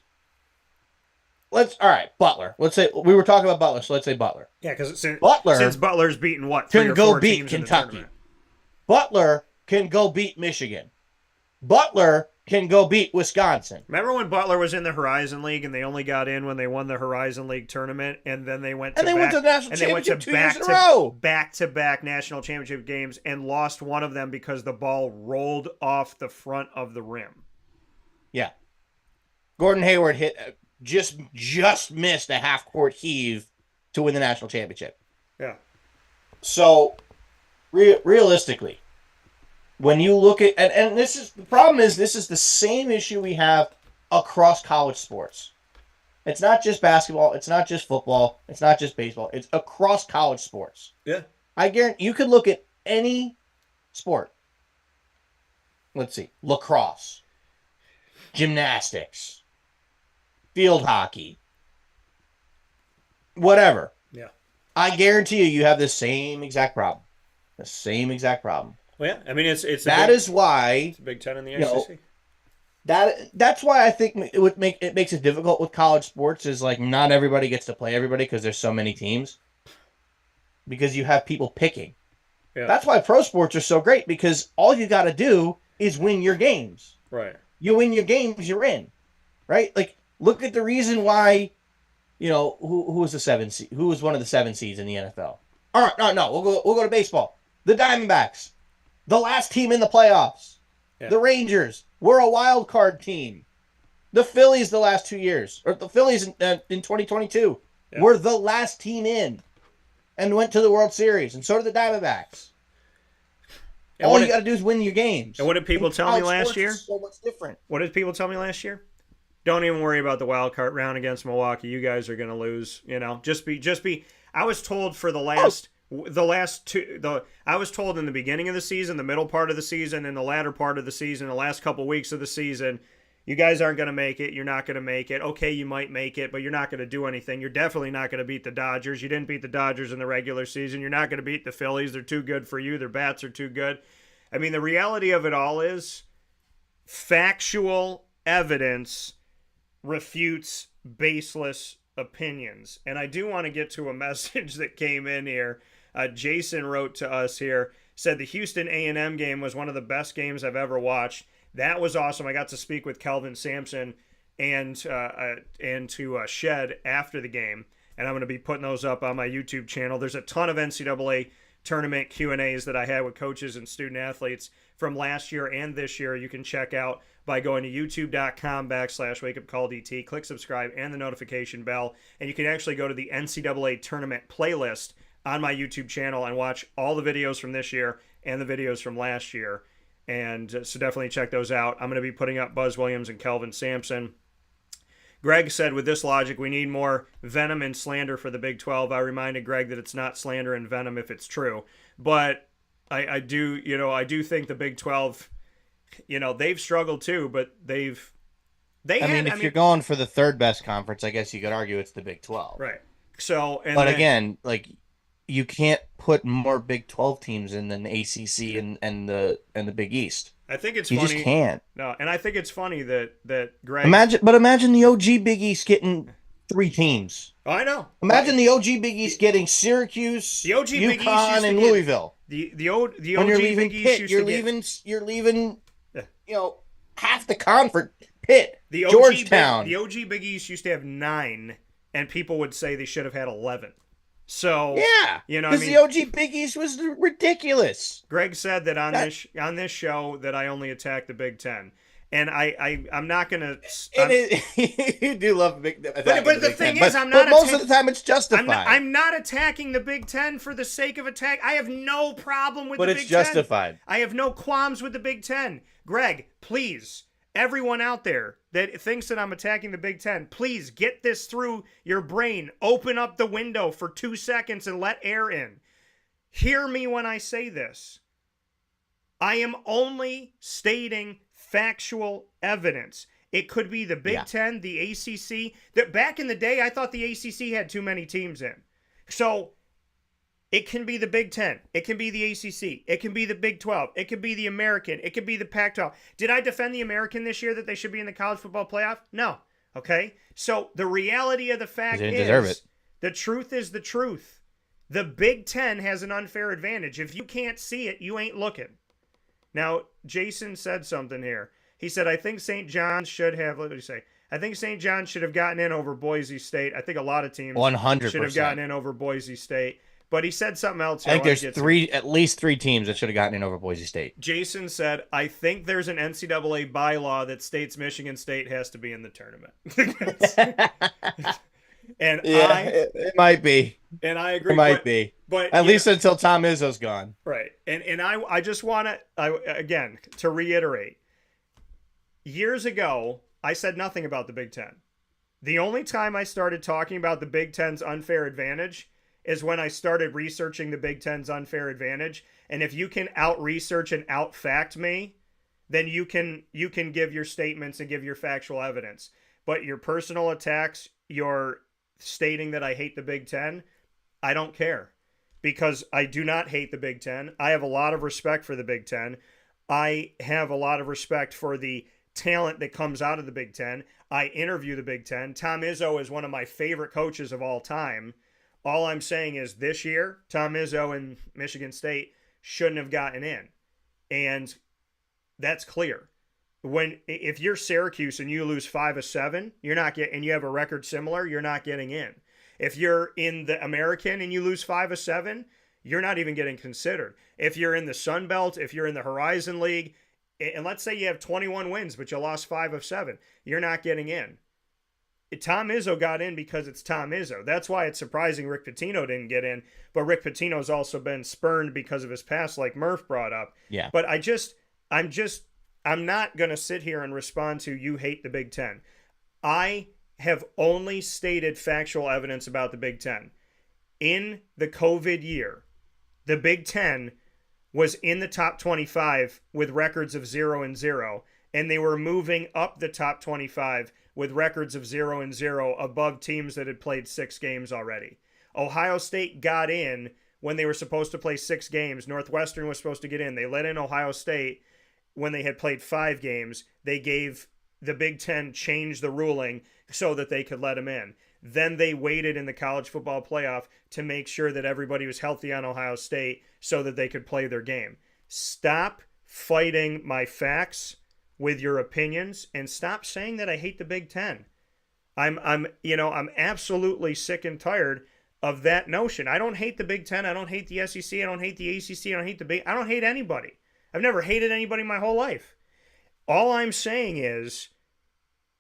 All right, Butler. Let's say we were talking about Butler, so let's say Butler. Yeah, because since Butler's beaten what? Can go beat Kentucky. Butler can go beat Michigan. Butler can go beat Wisconsin. Remember when Butler was in the Horizon League and they only got in when they won the Horizon League tournament, and then they went to the national championship 2 years in a row. Back-to-back national championship games and lost one of them because the ball rolled off the front of the rim. Yeah. Gordon Hayward hit just missed a half-court heave to win the national championship. Yeah. So, realistically, when you look at and this is the problem is this is the same issue we have across college sports. It's not just basketball, it's not just football, it's not just baseball, it's across college sports. Yeah. I guarantee you could look at any sport. Let's see. Lacrosse, gymnastics, field hockey, whatever. Yeah. I guarantee you have the same exact problem. The same exact problem. Well, yeah. I mean, it's that is why it's a Big Ten in the ACC. That's why I think it makes it difficult with college sports is like not everybody gets to play everybody because there's so many teams. Because you have people picking. Yeah. That's why pro sports are so great because all you got to do is win your games. Right. You win your games, you're in. Right? Like look at the reason why, who was the 7 seed? Who was one of the 7 seeds in the NFL? All right, no, we'll go to baseball. The Diamondbacks, the last team in the playoffs. Yeah. The Rangers were a wild card team. The Phillies the last 2 years, or the Phillies in 2022, were the last team in and went to the World Series, and so did the Diamondbacks. And all you got to do is win your games. And what did people tell me last year? So much different. What did people tell me last year? Don't even worry about the wild card round against Milwaukee. You guys are going to lose. Just be. I was told for I was told in the beginning of the season, the middle part of the season, and the latter part of the season, the last couple weeks of the season, you guys aren't going to make it. You're not going to make it. Okay, you might make it, but you're not going to do anything. You're definitely not going to beat the Dodgers. You didn't beat the Dodgers in the regular season. You're not going to beat the Phillies. They're too good for you. Their bats are too good. I mean, the reality of it all is factual evidence refutes baseless opinions. And I do want to get to a message that came in here. Jason wrote to us here, said the Houston A&M game was one of the best games I've ever watched. That was awesome. I got to speak with Kelvin Sampson and to Shed after the game, and I'm going to be putting those up on my YouTube channel. There's a ton of NCAA tournament Q&As that I had with coaches and student athletes from last year and this year. You can check out by going to youtube.com/wakeupcalldt, click subscribe and the notification bell, and you can actually go to the NCAA tournament playlist on my YouTube channel and watch all the videos from this year and the videos from last year. And so definitely check those out. I'm going to be putting up Buzz Williams and Kelvin Sampson. Greg said, with this logic, we need more venom and slander for the Big 12. I reminded Greg that it's not slander and venom if it's true. But I do think the Big 12, they've struggled too, but if you're going for the third best conference, I guess you could argue it's the Big 12. Right. So, again, like, you can't put more Big 12 teams in than the ACC and the Big East. I think it's funny. You just can't. No, and I think it's funny that Greg. Imagine the OG Big East getting 3 teams. Oh, I know. Imagine the OG Big East getting Syracuse, the OG Big East and Louisville. The OG Big East you're leaving half the conference. Pitt, Georgetown. The OG Big East used to have 9, and people would say they should have had 11. So yeah, because the OG Big East was ridiculous. Greg said that on this show that I only attack the Big Ten, and I'm not gonna. You do love Big Ten, but the thing is, I'm not. But most of the time, it's justified. I'm not attacking the Big Ten for the sake of attack. I have no problem with the Big Ten. But it's justified. I have no qualms with the Big Ten. Greg, please. Everyone out there that thinks that I'm attacking the Big Ten, please get this through your brain. Open up the window for 2 seconds and let air in. Hear me when I say this. I am only stating factual evidence. It could be the Big Ten, the ACC. That back in the day, I thought the ACC had too many teams in. So it can be the Big Ten. It can be the ACC. It can be the Big 12. It could be the American. It could be the Pac-12. Did I defend the American this year that they should be in the college football playoff? No. Okay? So the reality of the fact is the truth is the truth. The Big Ten has an unfair advantage. If you can't see it, you ain't looking. Now, Jason said something here. He said, I think St. John's should have, what did he say? I think St. John's should have gotten in over Boise State. I think a lot of teams 100% should have gotten in over Boise State. But he said something else I here. think there's at least three teams that should have gotten in over Boise State. Jason said, I think there's an NCAA bylaw that states Michigan State has to be in the tournament. And yeah, it might be. And I agree. It might be. But at least until Tom Izzo's gone. Right. And I just want to, again, to reiterate, years ago, I said nothing about the Big Ten. The only time I started talking about the Big Ten's unfair advantage is when I started researching the Big Ten's unfair advantage. And if you can out-research and out-fact me, then you can give your statements and give your factual evidence. But your personal attacks, your stating that I hate the Big Ten, I don't care. Because I do not hate the Big Ten. I have a lot of respect for the Big Ten. I have a lot of respect for the talent that comes out of the Big Ten. I interview the Big Ten. Tom Izzo is one of my favorite coaches of all time. All I'm saying is this year, Tom Izzo and Michigan State shouldn't have gotten in. And that's clear. If you're Syracuse and you lose 5 of 7, and you have a record similar, you're not getting in. If you're in the American and you lose 5 of 7, you're not even getting considered. If you're in the Sun Belt, if you're in the Horizon League, and let's say you have 21 wins, but you lost 5 of 7, you're not getting in. Tom Izzo got in because it's Tom Izzo. That's why it's surprising Rick Pitino didn't get in. But Rick Pitino's also been spurned because of his past, like Murph brought up. Yeah. But I'm not going to sit here and respond to you hate the Big Ten. I have only stated factual evidence about the Big Ten. In the COVID year, the Big Ten was in the top 25 with records of 0-0, and they were moving up the top 25 with records of 0-0 above teams that had played 6 games already. Ohio State got in when they were supposed to play 6 games. Northwestern was supposed to get in. They let in Ohio State when they had played 5 games. They gave the Big Ten changed the ruling so that they could let them in. Then they waited in the college football playoff to make sure that everybody was healthy on Ohio State so that they could play their game. Stop fighting my facts with your opinions and stop saying that I hate the Big Ten. I'm absolutely sick and tired of that notion. I don't hate the Big Ten. I don't hate the SEC. I don't hate the ACC. I don't hate anybody. I've never hated anybody my whole life. All I'm saying is,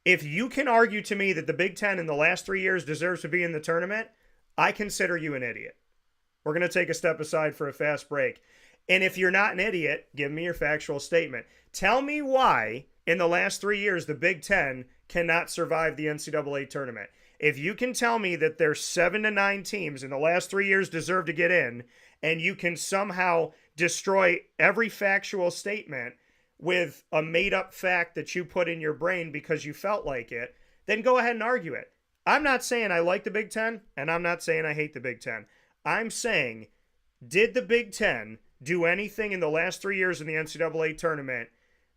if you can argue to me that the Big Ten in the last 3 years deserves to be in the tournament, I consider you an idiot. We're going to take a step aside for a fast break. And if you're not an idiot, give me your factual statement. Tell me why, in the last 3 years, the Big Ten cannot survive the NCAA tournament. If you can tell me that there's 7 to 9 teams in the last 3 years deserve to get in, and you can somehow destroy every factual statement with a made-up fact that you put in your brain because you felt like it, then go ahead and argue it. I'm not saying I like the Big Ten, and I'm not saying I hate the Big Ten. I'm saying, did the Big Ten do anything in the last 3 years in the NCAA tournament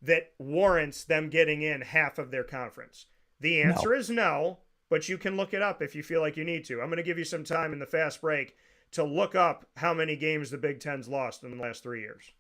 that warrants them getting in half of their conference? The answer is no, but you can look it up if you feel like you need to. I'm going to give you some time in the fast break to look up how many games the Big Ten's lost in the last 3 years.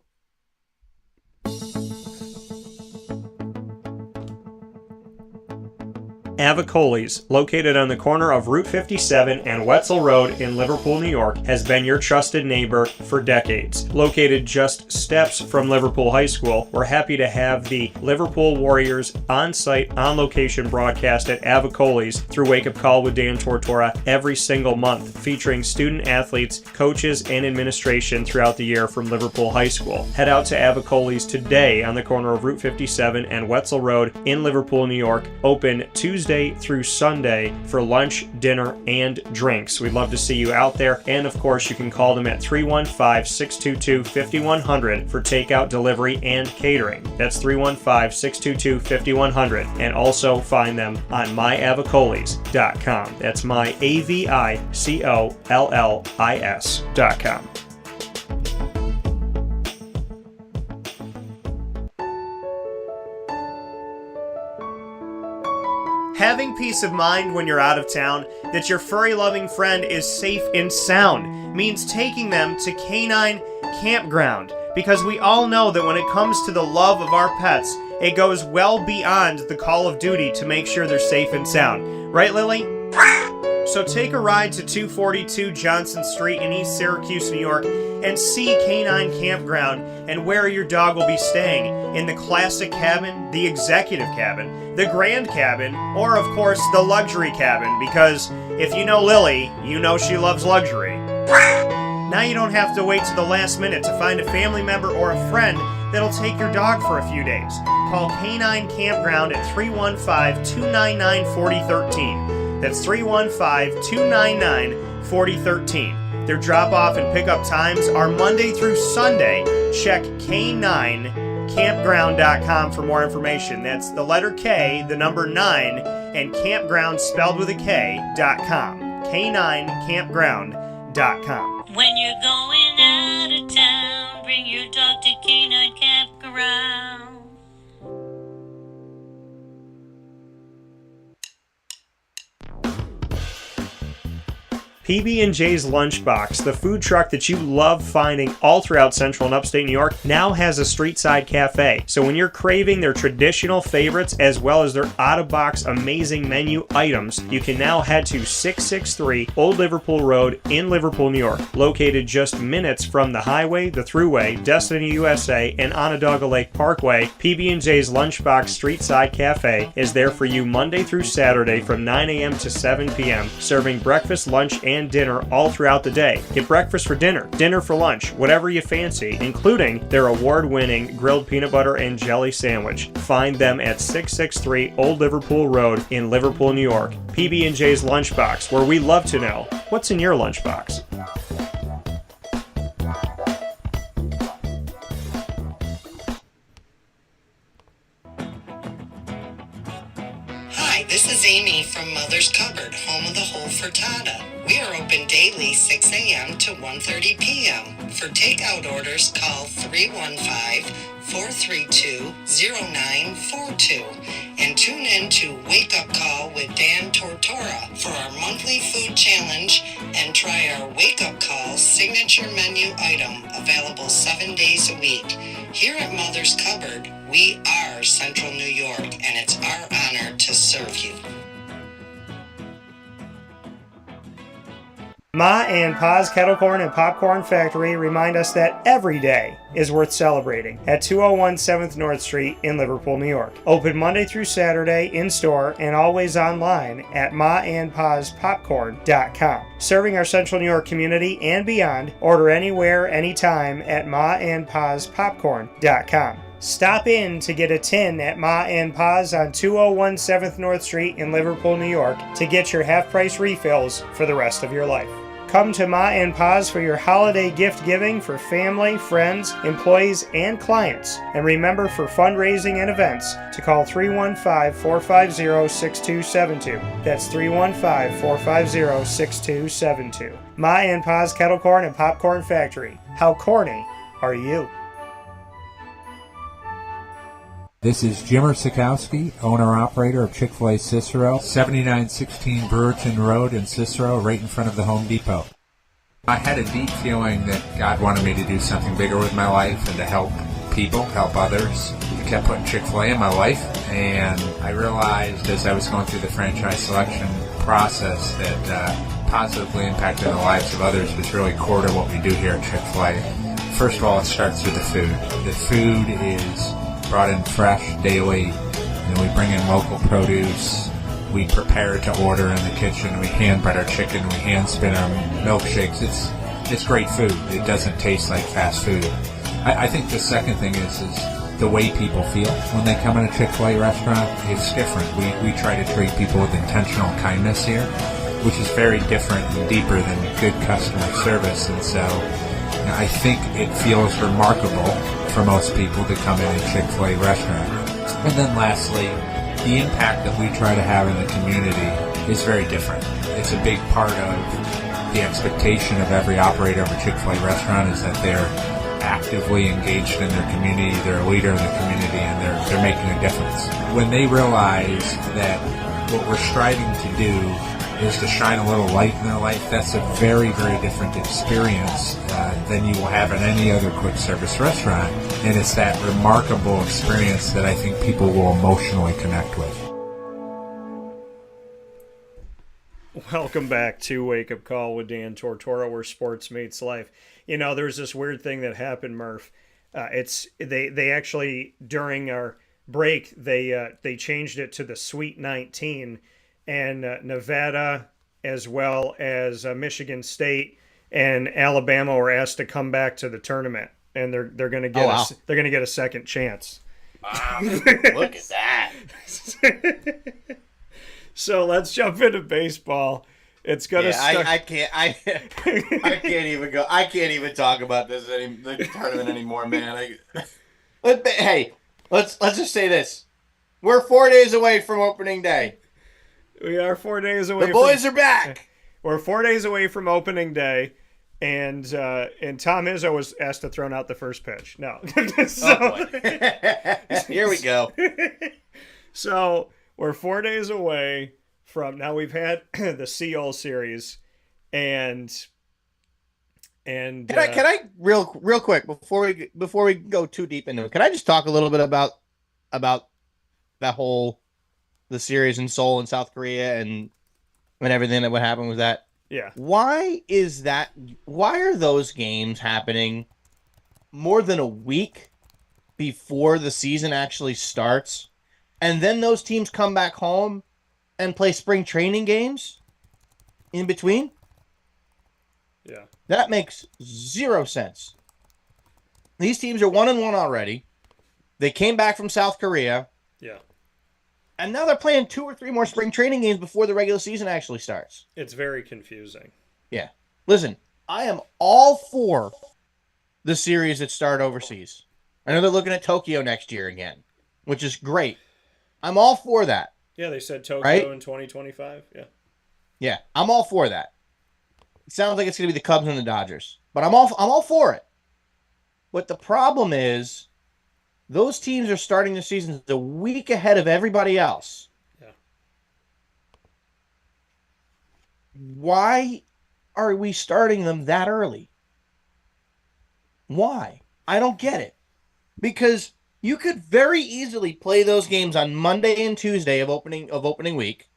Avicoli's, located on the corner of Route 57 and Wetzel Road in Liverpool, New York, has been your trusted neighbor for decades. Located just steps from Liverpool High School, we're happy to have the Liverpool Warriors on-site, on-location broadcast at Avicoli's through Wake Up Call with Dan Tortora every single month, featuring student athletes, coaches, and administration throughout the year from Liverpool High School. Head out to Avicoli's today on the corner of Route 57 and Wetzel Road in Liverpool, New York, open Tuesday through Sunday for lunch, dinner, and drinks. We'd love to see you out there. And of course, you can call them at 315-622-5100 for takeout, delivery, and catering. That's 315-622-5100. And also find them on myavicolis.com. That's myavicollis.com. Having peace of mind when you're out of town that your furry-loving friend is safe and sound means taking them to Canine Campground, because we all know that when it comes to the love of our pets, it goes well beyond the call of duty to make sure they're safe and sound. Right, Lily? So take a ride to 242 Johnson Street in East Syracuse, New York, and see Canine Campground and where your dog will be staying in the classic cabin, the executive cabin, the grand cabin, or of course the luxury cabin, because if you know Lily, you know she loves luxury. Now you don't have to wait to the last minute to find a family member or a friend that'll take your dog for a few days. Call Canine Campground at 315-299-4013. That's 315-299-4013. Their drop-off and pickup times are Monday through Sunday. Check K9campground.com for more information. That's the letter K, the number 9, and campground spelled with a K.com. K9campground.com. When you're going out of town, bring your dog to Canine Campground. PB&J's Lunchbox, the food truck that you love finding all throughout Central and Upstate New York, now has a street-side cafe. So when you're craving their traditional favorites as well as their out-of-box amazing menu items, you can now head to 663 Old Liverpool Road in Liverpool, New York. Located just minutes from the highway, the Thruway, Destiny USA, and Onondaga Lake Parkway, PB&J's Lunchbox Street-Side Cafe is there for you Monday through Saturday from 9 a.m. to 7 p.m., serving breakfast, lunch, and dinner all throughout the day. Get breakfast for dinner, dinner for lunch, whatever you fancy, including their award-winning grilled peanut butter and jelly sandwich. Find them at 663 Old Liverpool Road in Liverpool, New York. PB&J's Lunchbox, where we love to know what's in your lunchbox. Hi, this is Amy from Mother's Cupboard, home of the whole frittata. We are open daily 6 a.m. to 1:30 p.m. For takeout orders, call 315-432-0942 and tune in to Wake Up Call with Dan Tortora for our monthly food challenge and try our Wake Up Call signature menu item available 7 days a week. Here at Mother's Cupboard, we are Central New York, and it's our honor to serve you. Ma and Pa's Kettle Corn and Popcorn Factory remind us that every day is worth celebrating at 201 7th North Street in Liverpool, New York. Open Monday through Saturday in-store and always online at maandpaspopcorn.com. Serving our Central New York community and beyond, order anywhere, anytime at maandpaspopcorn.com. Stop in to get a tin at Ma and Pa's on 201 7th North Street in Liverpool, New York to get your half-price refills for the rest of your life. Come to Ma and Pa's for your holiday gift giving for family, friends, employees, and clients. And remember, for fundraising and events, to call 315-450-6272. That's 315-450-6272. Ma and Pa's Kettle Corn and Popcorn Factory. How corny are you? This is Jimmer Sikowski, owner-operator of Chick-fil-A Cicero, 7916 Brewerton Road in Cicero, right in front of the Home Depot. I had a deep feeling that God wanted me to do something bigger with my life and to help people, help others. He kept putting Chick-fil-A in my life, and I realized as I was going through the franchise selection process that positively impacting the lives of others was really core to what we do here at Chick-fil-A. First of all, it starts with the food. The food is brought in fresh daily, and we bring in local produce. We prepare to order in the kitchen. We hand bread our chicken. We hand spin our milkshakes. It's great food. It doesn't taste like fast food. I think the second thing is the way people feel when they come in a Chick-fil-A restaurant. It's different. We try to treat people with intentional kindness here, which is very different and deeper than good customer service. And so I think it feels remarkable for most people to come in a Chick-fil-A restaurant. And then lastly, the impact that we try to have in the community is very different. It's a big part of the expectation of every operator of a Chick-fil-A restaurant is that they're actively engaged in their community, they're a leader in the community, and they're making a difference. When they realize that what we're striving to do is to shine a little light in their life. That's a very, very different experience than you will have at any other quick service restaurant. And it's that remarkable experience that I think people will emotionally connect with. Welcome back to Wake Up Call with Dan Tortora, where sports meets life. You know, there's this weird thing that happened, Murph. They actually, during our break, they changed it to the Sweet 19, and Nevada as well as Michigan State and Alabama were asked to come back to the tournament, and they're going to get they're going to get a second chance. Wow, look at that. So let's jump into baseball. It's gonna. I can't even go. I can't even talk about the tournament anymore, man. Hey, let's just say this: we're 4 days away from opening day. We are 4 days away. The boys are back. We're 4 days away from opening day, and Tom Izzo was asked to throw out the first pitch. No, so, here we go. So we're 4 days away from now. We've had the Seoul series, and can I real quick before we go too deep into it, can I just talk a little bit about that whole the series in Seoul and South Korea and everything that would happen with that? Yeah. Why are those games happening more than a week before the season actually starts? And then those teams come back home and play spring training games in between? Yeah. That makes zero sense. These teams are 1-1 already. They came back from South Korea. Yeah. And now they're playing 2 or 3 more spring training games before the regular season actually starts. It's very confusing. Yeah. Listen, I am all for the series that start overseas. I know they're looking at Tokyo next year again, which is great. I'm all for that. Yeah, they said Tokyo right? in 2025. Yeah. Yeah, I'm all for that. It sounds like it's going to be the Cubs and the Dodgers, but I'm all for it. But the problem is those teams are starting the season a week ahead of everybody else. Yeah. Why are we starting them that early? Why? I don't get it. Because you could very easily play those games on Monday and Tuesday of opening week,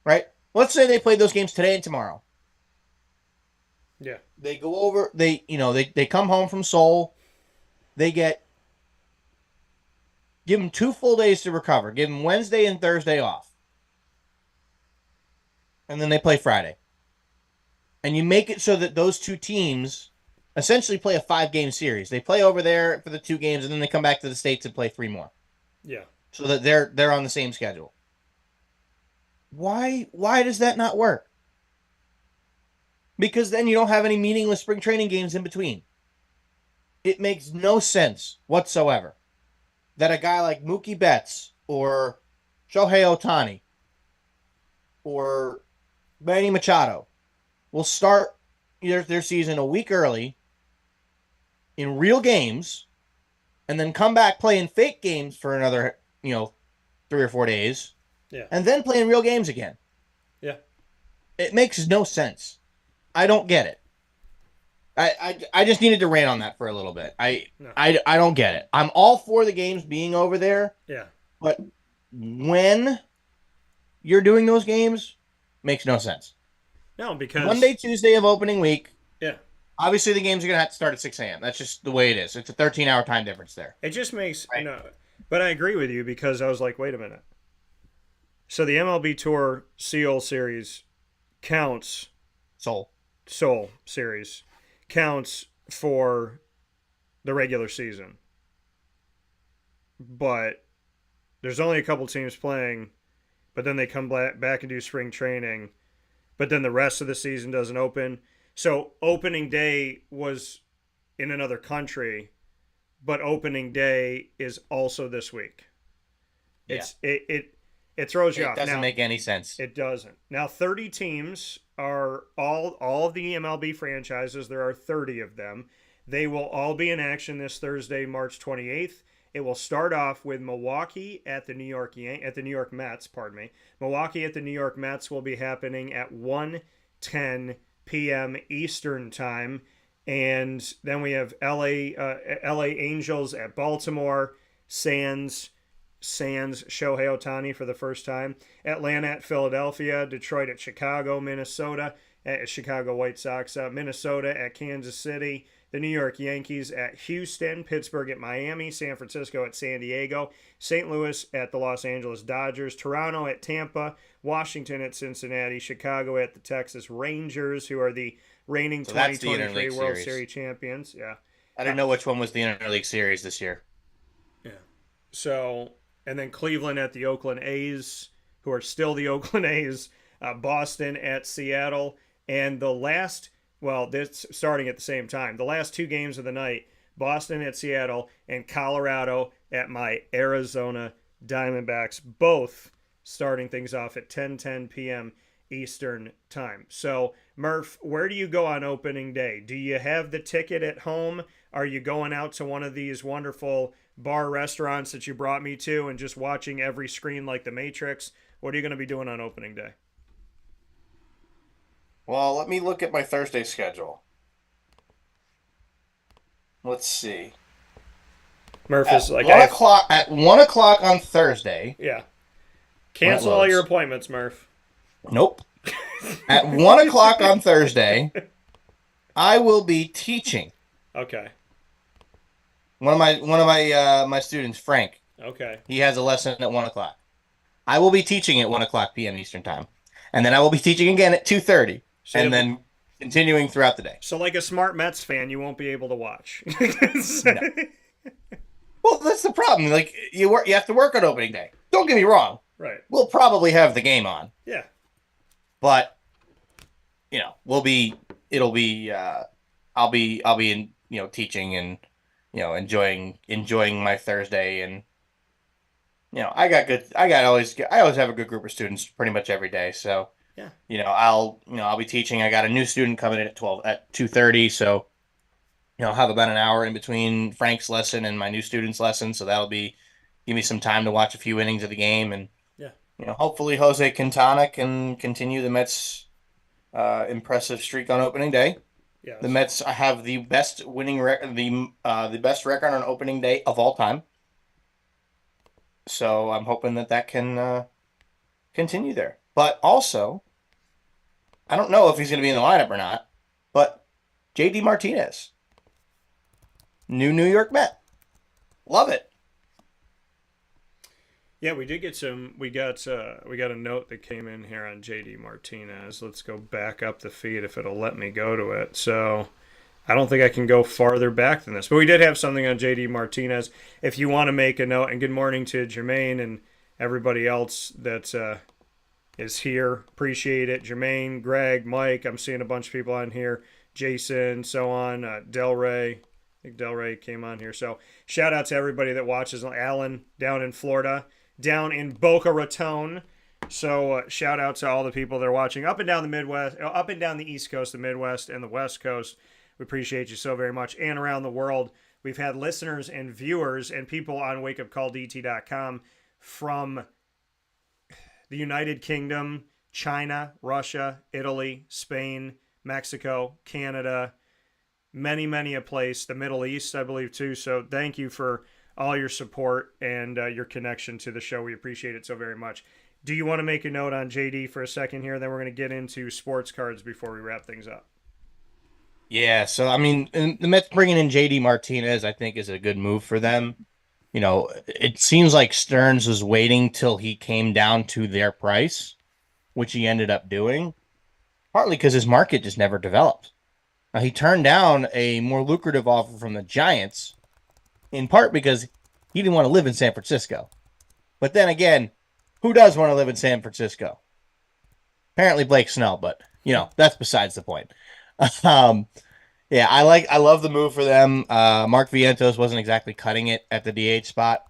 right? Let's say they played those games today and tomorrow. Yeah. They go over. They come home from Seoul. They give them 2 full days to recover. Give them Wednesday and Thursday off, and then they play Friday. And you make it so that those 2 teams essentially play a 5-game series. They play over there for the 2 games, and then they come back to the States and play 3 more. Yeah. So that they're on the same schedule. Why does that not work? Because then you don't have any meaningless spring training games in between. It makes no sense whatsoever that a guy like Mookie Betts or Shohei Ohtani or Manny Machado will start their season a week early in real games and then come back playing fake games for another, 3 or 4 days. Yeah. And then playing real games again. Yeah. It makes no sense. I don't get it. I just needed to rant on that for a little bit. I don't get it. I'm all for the games being over there. Yeah. But when you're doing those games, makes no sense. No, because Monday, Tuesday of opening week. Yeah. Obviously, the games are going to have to start at 6 a.m. That's just the way it is. It's a 13-hour time difference there. It just makes right. But I agree with you because I was like, wait a minute. So the MLB Tour Seoul series counts. Seoul series counts for the regular season. But there's only a couple teams playing, but then they come back and do spring training, but then the rest of the season doesn't open. So opening day was in another country, but opening day is also this week. Yeah. It throws you off. It doesn't make any sense. It doesn't. Now 30 teams are all of the MLB franchises. There are 30 of them. They will all be in action this Thursday, March 28th, It will start off with Milwaukee at the New York Mets. Pardon me. Milwaukee at the New York Mets will be happening at 1:10 p.m. Eastern time, and then we have LA Angels at Baltimore. Sands Shohei Ohtani for the first time. Atlanta at Philadelphia. Detroit at Chicago. Minnesota at Chicago White Sox. Minnesota at Kansas City. The New York Yankees at Houston. Pittsburgh at Miami. San Francisco at San Diego. St. Louis at the Los Angeles Dodgers. Toronto at Tampa. Washington at Cincinnati. Chicago at the Texas Rangers, who are the reigning So that's the 2023 interleague World series. Series champions. Yeah. I didn't know which one was the interleague series this year. Yeah. So, and then Cleveland at the Oakland A's, who are still the Oakland A's. Boston at Seattle. And the last, well, this starting at the same time. The last two games of the night, Boston at Seattle and Colorado at my Arizona Diamondbacks, both starting things off at 10:10 p.m. Eastern time. So, Murph, where do you go on opening day? Do you have the ticket at home? Are you going out to one of these wonderful bar restaurants that you brought me to and just watching every screen like the Matrix? What are you going to be doing on opening day? Well, let me look at my Thursday schedule. Let's see. Murph is like, at 1 o'clock on Thursday. yeah. Cancel all loads. your appointments, Murph. Nope. At 1 o'clock on Thursday, I will be teaching. Okay. One of my students, Frank. Okay. He has a lesson at 1 o'clock. I will be teaching at 1 o'clock p.m. Eastern time, and then I will be teaching again at 2:30, So and then continuing throughout the day. So, like a smart Mets fan, you won't be able to watch. No. Well, that's the problem. Like you have to work on opening day. Don't get me wrong. Right. We'll probably have the game on, Yeah. but I'll be in, teaching and enjoying my Thursday, and I always have a good group of students pretty much every day. So Yeah. I'll be teaching. I got a new student coming in at 2:30, so I'll have about an hour in between Frank's lesson and my new student's lesson, so that'll give me some time to watch a few innings of the game, and hopefully Jose Quintana can continue the Mets' impressive streak on opening day. Yes. The Mets have the best winning record, the best record on opening day of all time. So I'm hoping that can continue there. But also, I don't know if he's going to be in the lineup or not, but JD Martinez, new New York Met. Love it. Yeah, we did get some. We got a note that came in here on JD Martinez. Let's go back up the feed if it'll let me go to it. So I don't think I can go farther back than this, but we did have something on JD Martinez. If you want to make a note, and good morning to Jermaine and everybody else that is here. Appreciate it, Jermaine, Greg, Mike. I'm seeing a bunch of people on here. Jason, so on. Del Rey. I think Del Rey came on here. So shout out to everybody that watches. Alan down in Florida. Down in Boca Raton. So shout out to all the people that are watching up and down the Midwest, up and down the East Coast, the Midwest, and the West Coast. We appreciate you so very much. And around the world, we've had listeners and viewers and people on wakeupcalldt.com from the United Kingdom, China, Russia, Italy, Spain, Mexico, Canada, many a place, the Middle East, I believe, too. So thank you for all your support and your connection to the show. We appreciate it so very much. Do you want to make a note on JD for a second here? Then we're going to get into sports cards before we wrap things up. Yeah, so I mean, the Mets bringing in JD Martinez, I think, is a good move for them. It seems like Stearns was waiting till he came down to their price, which he ended up doing, partly because his market just never developed. Now, he turned down a more lucrative offer from the Giants, in part because he didn't want to live in San Francisco. But then again, who does want to live in San Francisco? Apparently Blake Snell, but that's besides the point. Yeah, I love the move for them. Mark Vientos wasn't exactly cutting it at the DH spot.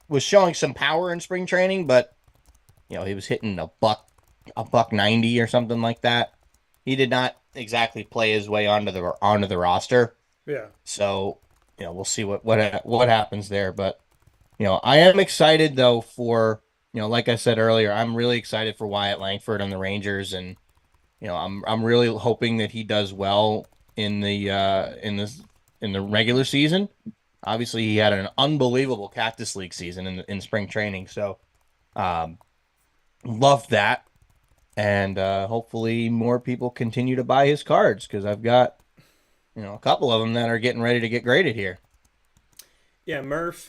Was showing some power in spring training, but he was hitting a buck 90 or something like that. He did not exactly play his way onto the roster. Yeah. So we'll see what happens there. But I am excited though for, like I said earlier, I'm really excited for Wyatt Langford and the Rangers, and I'm really hoping that he does well in the regular season. Obviously, he had an unbelievable Cactus League season in spring training, so love that, and hopefully more people continue to buy his cards because I've got a couple of them that are getting ready to get graded here. Yeah, Murph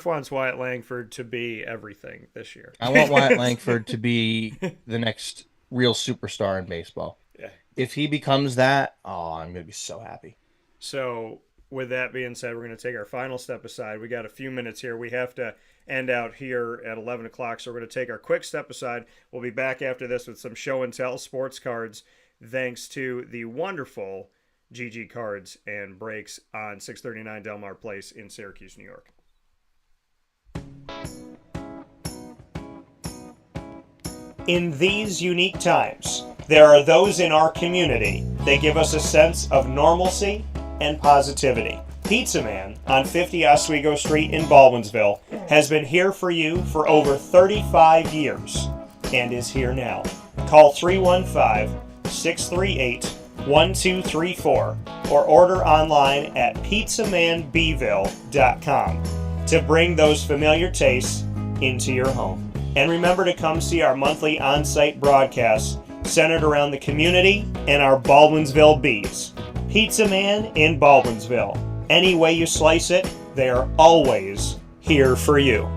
wants Wyatt Langford to be everything this year. I want Wyatt Langford to be the next real superstar in baseball. Yeah. If he becomes that, I'm going to be so happy. So, with that being said, we're going to take our final step aside. We got a few minutes here. We have to end out here at 11 o'clock, so we're going to take our quick step aside. We'll be back after this with some show and tell sports cards, thanks to the wonderful GG Cards and Breaks on 639 Delmar Place in Syracuse, New York. In these unique times, there are those in our community that give us a sense of normalcy and positivity. Pizza Man on 50 Oswego Street in Baldwinsville has been here for you for over 35 years and is here now. Call 315-638-1234 or order online at pizzamanbville.com to bring those familiar tastes into your home. And remember to come see our monthly on-site broadcasts centered around the community and our Baldwinsville Bees. Pizza Man in Baldwinsville. Any way you slice it, they are always here for you.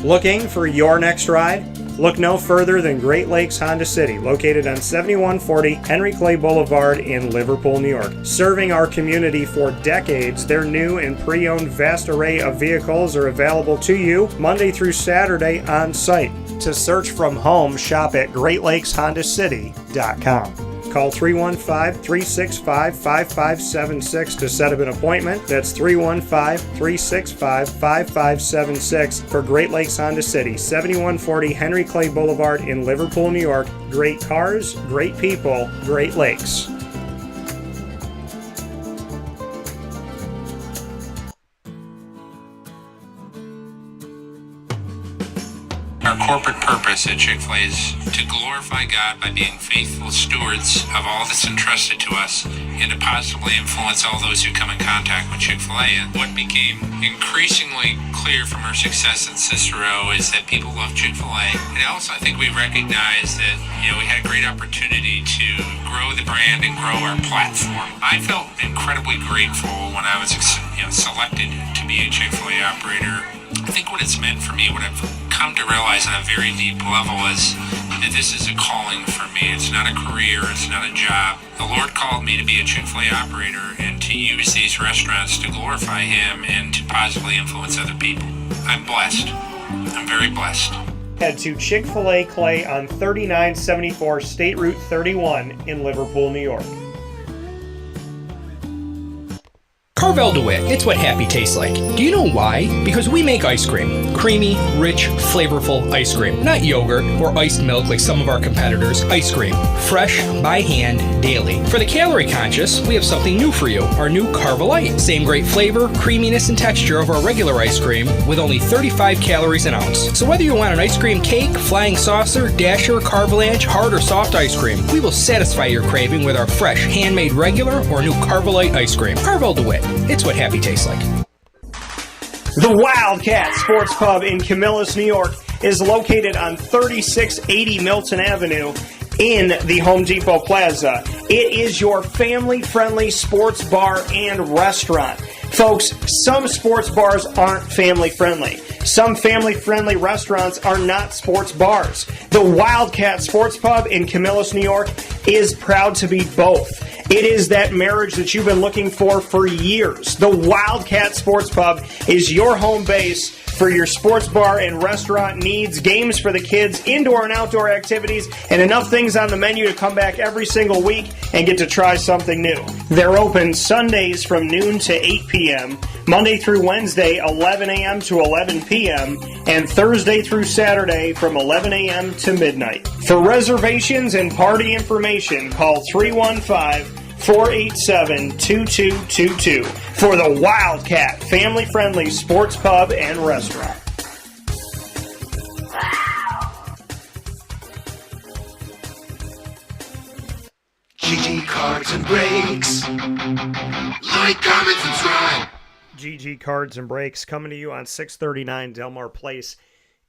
Looking for your next ride? Look no further than Great Lakes Honda City, located on 7140 Henry Clay Boulevard in Liverpool, New York. Serving our community for decades, their new and pre-owned vast array of vehicles are available to you Monday through Saturday on site. To search from home, shop at GreatLakesHondaCity.com. Call 315-365-5576 to set up an appointment. That's 315-365-5576 for Great Lakes Honda City, 7140 Henry Clay Boulevard in Liverpool, New York. Great cars, great people, Great Lakes. Our corporate purpose at Chick-fil-A is to glorify God by being faithful stewards of all that's entrusted to us and to positively influence all those who come in contact with Chick-fil-A. And what became increasingly clear from our success in Cicero is that people love Chick-fil-A. And also I think we recognized that, we had a great opportunity to grow the brand and grow our platform. I felt incredibly grateful when I was selected to be a Chick-fil-A operator. I think what it's meant for me, what I've come to realize on a very deep level is that this is a calling for me. It's not a career, it's not a job. The Lord called me to be a Chick-fil-A operator and to use these restaurants to glorify Him and to positively influence other people. I'm blessed. I'm very blessed. Head to Chick-fil-A Clay on 3974 State Route 31 in Liverpool, New York. Carvel DeWitt, it's what happy tastes like. Do you know why? Because we make ice cream. Creamy, rich, flavorful ice cream. Not yogurt or iced milk like some of our competitors. Ice cream. Fresh, by hand, daily. For the calorie conscious, we have something new for you. Our new Carvelite. Same great flavor, creaminess, and texture of our regular ice cream with only 35 calories an ounce. So whether you want an ice cream cake, flying saucer, dasher, carvalanche, hard or soft ice cream, we will satisfy your craving with our fresh, handmade regular or new Carvelite ice cream. Carvel DeWitt. It's what happy tastes like. The Wildcat Sports Pub in Camillus, New York is located on 3680 Milton Avenue in the Home Depot Plaza. It is your family-friendly sports bar and restaurant. Folks, some sports bars aren't family-friendly. Some family-friendly restaurants are not sports bars. The Wildcat Sports Pub in Camillus, New York is proud to be both. It is that marriage that you've been looking for years. The Wildcat Sports Pub is your home base for your sports bar and restaurant needs, games for the kids, indoor and outdoor activities, and enough things on the menu to come back every single week and get to try something new. They're open Sundays from noon to 8 p.m., Monday through Wednesday, 11 a.m. to 11 p.m., and Thursday through Saturday from 11 a.m. to midnight. For reservations and party information, call 315-487-2222 for the Wildcat family-friendly sports pub and restaurant. GG Cards and Breaks. Like, comment, subscribe. GG Cards and Breaks coming to you on 639 Delmar Place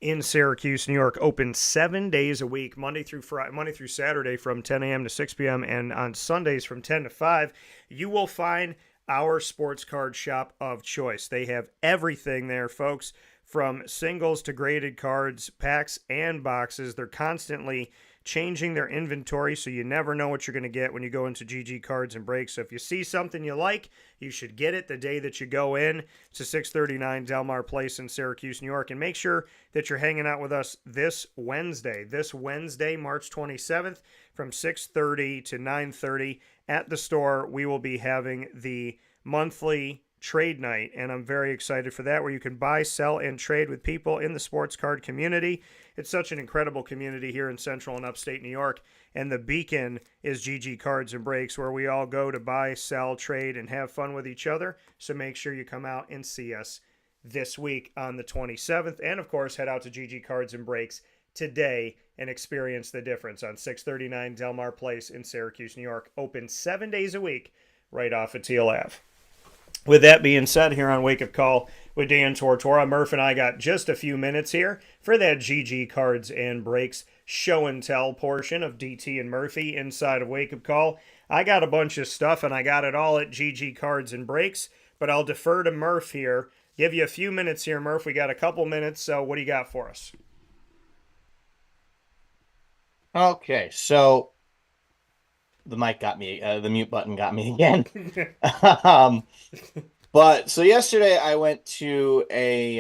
in Syracuse, New York. Open 7 days a week, Monday through Saturday from 10 a.m. to 6 p.m. and on Sundays from 10 to 5. You will find our sports card shop of choice. They have everything there, folks, from singles to graded cards, packs, and boxes. They're constantly changing their inventory, so you never know what you're going to get when you go into GG Cards and Breaks. So if you see something you like, you should get it the day that you go in to 639 Delmar Place in Syracuse, New York. And make sure that you're hanging out with us this Wednesday, March 27th, from 6:30 to 9:30 at the store. We will be having the monthly trade night, and I'm very excited for that, where you can buy, sell, and trade with people in the sports card community. It's such an incredible community here in central and upstate New York, and the beacon is GG Cards and Breaks, where we all go to buy, sell, trade, and have fun with each other. So make sure you come out and see us this week on the 27th, and of course head out to GG Cards and Breaks today and experience the difference on 639 Delmar Place in Syracuse, New York. Open 7 days a week right off of Teal Ave. With that being said, here on Wake Up Call with Dan Tortora, Murph and I got just a few minutes here for that GG Cards and Breaks show and tell portion of DT and Murphy inside of Wake Up Call. I got a bunch of stuff, and I got it all at GG Cards and Breaks, but I'll defer to Murph here. Give you a few minutes here, Murph. We got a couple minutes, so what do you got for us? Okay, so the mic got me, the mute button got me again. But so yesterday I went to a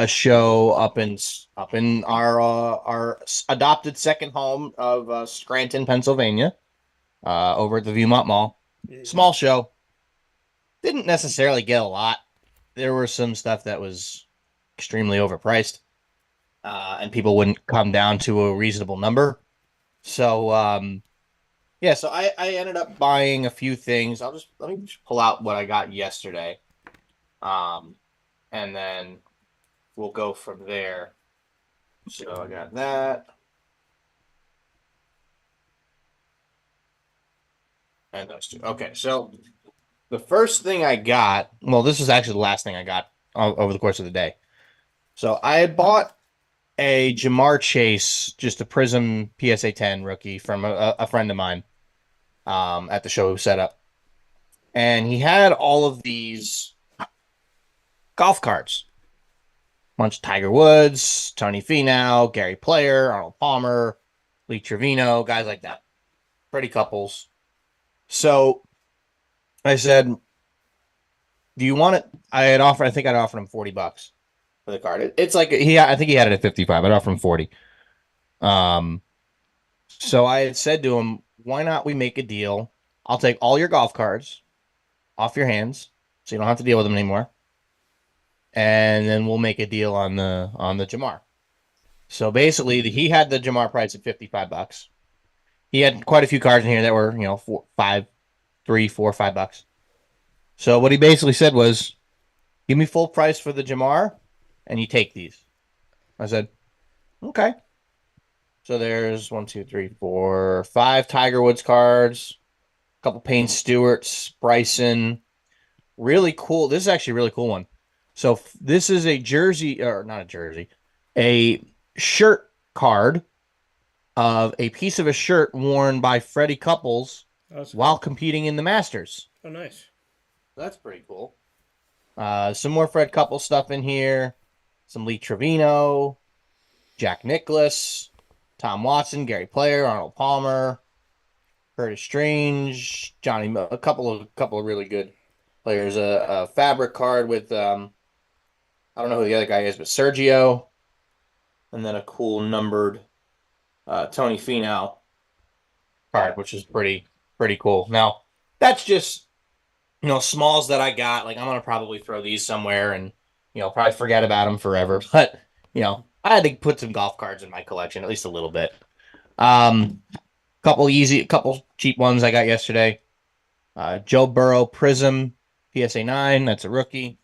show up in our adopted second home of Scranton, Pennsylvania, over at the Viewmont Mall. Small show. Didn't necessarily get a lot. There was some stuff that was extremely overpriced, and people wouldn't come down to a reasonable number. So, yeah, so I ended up buying a few things. Let me just pull out what I got yesterday. And then we'll go from there. So I got that. And those two. Okay, so the first thing I got, well, this is actually the last thing I got over the course of the day. So I had bought a Jamar Chase, just a Prism PSA 10 rookie from a friend of mine. At the show set up, and he had all of these golf cards, bunch of Tiger Woods, Tony Finau, Gary Player, Arnold Palmer, Lee Trevino, guys like that, pretty couples. So I said, "Do you want it?" I think I'd offered him $40 for the card. It's like I think he had it at 55. I'd offer him 40. So I had said to him, why not we make a deal? I'll take all your golf cards off your hands, so you don't have to deal with them anymore. And then we'll make a deal on the Jamar. So basically, he had the Jamar price at $55. He had quite a few cards in here that were, $3, $4, $5. So what he basically said was, give me full price for the Jamar, and you take these. I said, okay. So there's 5 Tiger Woods cards, a couple Payne Stewarts, Bryson. Really cool. This is actually a really cool one. So this is a jersey, or not a jersey, a shirt card of a piece of a shirt worn by Freddie Couples while competing in the Masters. Oh, nice. That's pretty cool. Some more Fred Couples stuff in here. Some Lee Trevino, Jack Nicklaus, Tom Watson, Gary Player, Arnold Palmer. Curtis Strange, a couple of really good players. A fabric card with I don't know who the other guy is, but Sergio, and then a cool numbered Tony Finau card, which is pretty cool. Now that's just smalls that I got. Like I'm gonna probably throw these somewhere and probably forget about them forever. But I had to put some golf cards in my collection, at least a little bit. Couple cheap ones I got yesterday. Joe Burrow Prism PSA 9, that's a rookie.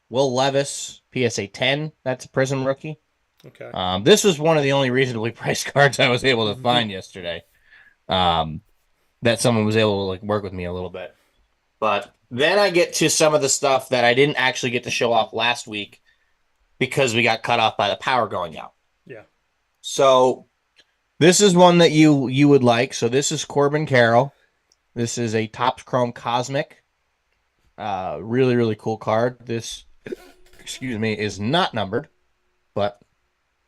Will Levis PSA 10, that's a Prism rookie. Okay. This was one of the only reasonably priced cards I was able to find yesterday. That someone was able to like work with me a little bit. But then I get to some of the stuff that I didn't actually get to show off last week because we got cut off by the power going out. Yeah. So this is one that you would like. So this is Corbin Carroll. This is a Topps Chrome Cosmic. Really, really cool card. This, is not numbered, but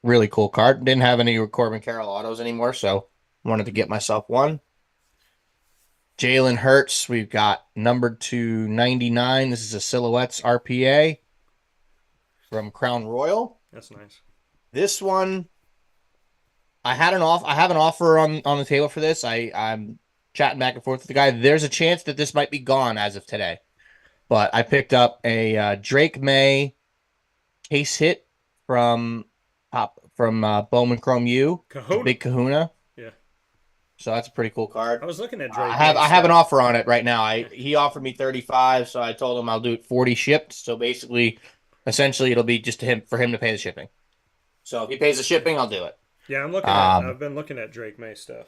really cool card. Didn't have any Corbin Carroll autos anymore, so wanted to get myself one. Jalen Hurts, we've got numbered to 99. This is a Silhouettes RPA from Crown Royal. That's nice. This one, I have an offer on the table for this. I'm chatting back and forth with the guy. There's a chance that this might be gone as of today. But I picked up a Drake May case hit from Bowman Chrome U. Kahuna. Big Kahuna. Yeah. So that's a pretty cool card. I was looking at Drake. I have an offer on it right now. He offered me 35, so I told him I'll do it 40 shipped. So essentially, it'll be just for him to pay the shipping. So if he pays the shipping, I'll do it. Yeah, I've been looking at Drake May stuff.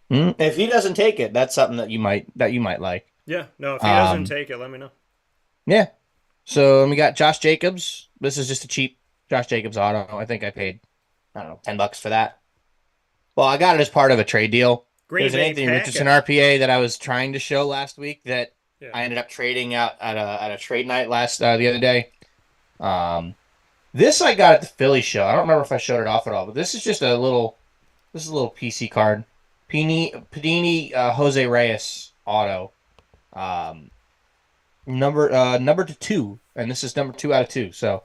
If he doesn't take it, that's something that you might like. Yeah, no, if he doesn't take it, let me know. Yeah. So we got Josh Jacobs. This is just a cheap Josh Jacobs auto. I think I paid, $10 for that. Well, I got it as part of a trade deal. There's an Anthony Richardson RPA that I was trying to show last week that I ended up trading out at a trade night the other day. This I got at the Philly show. I don't remember if I showed it off at all, but this is just a little PC card. Panini Jose Reyes auto. Number to 2, and this is number 2 out of 2. So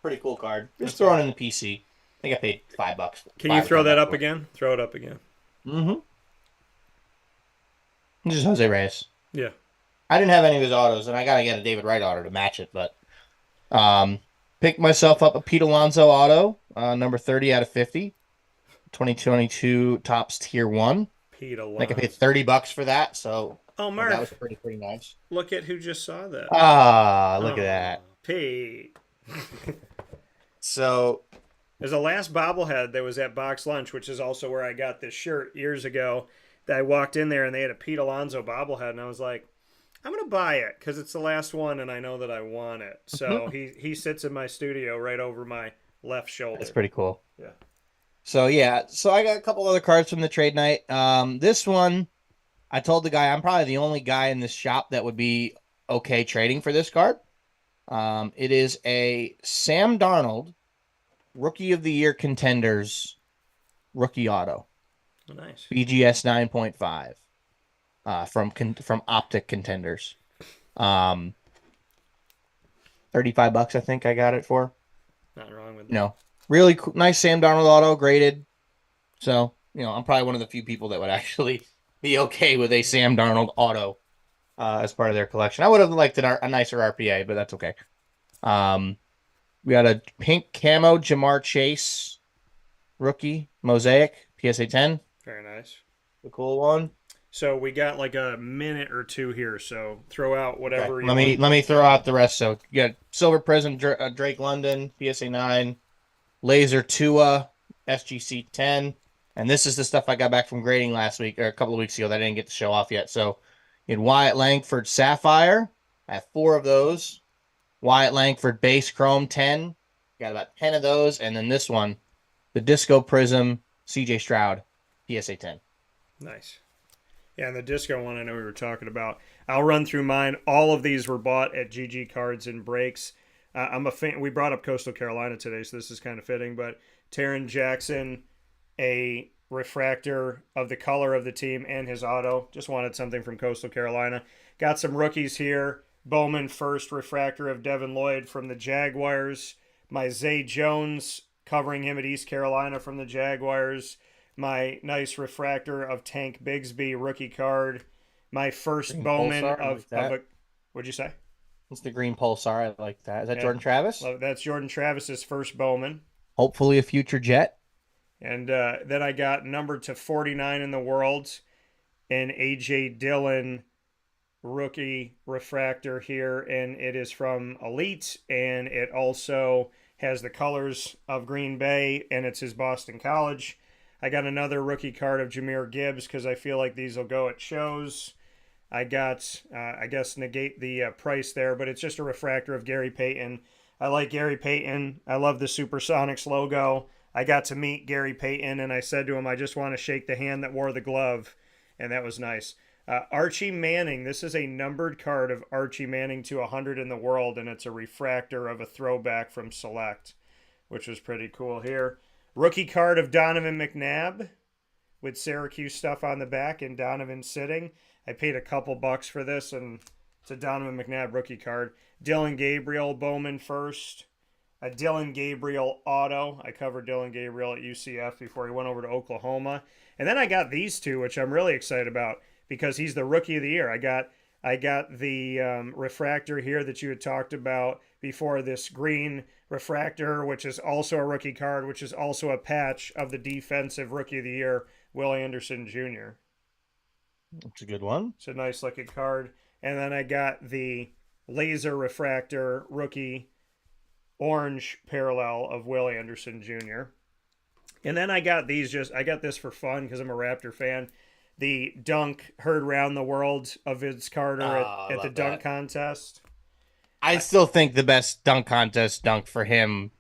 pretty cool card. Just throwing in the PC. I think I paid $5. Can you throw that up again? Throw it up again. Mm-hmm. This is Jose Reyes. Yeah. I didn't have any of his autos, and I gotta get a David Wright auto to match it, but picked myself up a Pete Alonso auto, number 30 out of 50. 2022 Topps Tier 1. Pete Alonso. I think I paid $30 for that, so Mark, that was pretty nice. Look at who just saw that. Look at that. Pete. So there's a last bobblehead that was at Box Lunch, which is also where I got this shirt years ago, that I walked in there and they had a Pete Alonso bobblehead, and I was like, I'm going to buy it because it's the last one and I know that I want it. So he sits in my studio right over my left shoulder. That's pretty cool. Yeah. So I got a couple other cards from the trade night. This one, I told the guy I'm probably the only guy in this shop that would be okay trading for this card. It is a Sam Darnold Rookie of the Year Contenders rookie auto. Oh, nice. BGS 9.5 from Optic Contenders. $35 I think I got it for. Not wrong with that. Really nice Sam Darnold auto, graded. So, I'm probably one of the few people that would actually be okay with a Sam Darnold auto as part of their collection. I would have liked a nicer RPA, but that's okay. We got a pink camo Jamar Chase rookie mosaic PSA 10. Very nice. The cool one. So we got like a minute or two here, so throw out whatever you want. Let me throw out the rest. So you got Silver Prism Drake London PSA 9, Laser Tua SGC 10, and this is the stuff I got back from grading last week or a couple of weeks ago that I didn't get to show off yet. So in Wyatt Langford Sapphire, I have 4 of those. Wyatt Langford Base Chrome 10, got about 10 of those, and then this one, the Disco Prism CJ Stroud PSA 10. Nice. Yeah, and the disco one I know we were talking about. I'll run through mine. All of these were bought at GG Cards and Breaks. I'm a fan. We brought up Coastal Carolina today, so this is kind of fitting. But Taryn Jackson, a refractor of the color of the team and his auto. Just wanted something from Coastal Carolina. Got some rookies here. Bowman first refractor of Devin Lloyd from the Jaguars. My Zay Jones covering him at East Carolina from the Jaguars. My nice refractor of Tank Bigsby rookie card. My first Green Bowman Pulsar, of like a. What'd you say? It's the green pulsar. I like that. Is that Yeah. Jordan Travis? That's Jordan Travis's first Bowman. Hopefully a future Jet. And then I got numbered to 49 in the world, an A.J. Dillon rookie refractor here, and it is from Elite, and it also has the colors of Green Bay, and it's his Boston College. I got another rookie card of Jahmyr Gibbs because I feel like these will go at shows. I got, I guess, negate the price there, but it's just a refractor of Gary Payton. I like Gary Payton. I love the Supersonics logo. I got to meet Gary Payton, and I said to him, I just want to shake the hand that wore the glove, and that was nice. Archie Manning. This is a numbered card of Archie Manning to 100 in the world, and it's a refractor of a throwback from Select, which was pretty cool here. Rookie card of Donovan McNabb with Syracuse stuff on the back and Donovan sitting. I paid a couple bucks for this, and it's a Donovan McNabb rookie card. Dylan Gabriel, Bowman first. A Dylan Gabriel auto. I covered Dylan Gabriel at UCF before he went over to Oklahoma. And then I got these two, which I'm really excited about because he's the rookie of the year. I got the refractor here that you had talked about before, this green refractor, which is also a rookie card, which is also a patch of the defensive rookie of the year, Will Anderson Jr. That's a good one. It's a nice looking card. And then I got the laser refractor rookie orange parallel of Will Anderson Jr. And then I got these I got this for fun because I'm a Raptor fan. The dunk heard around the world of Vince Carter at the dunk contest. I still think the best dunk contest dunk for him,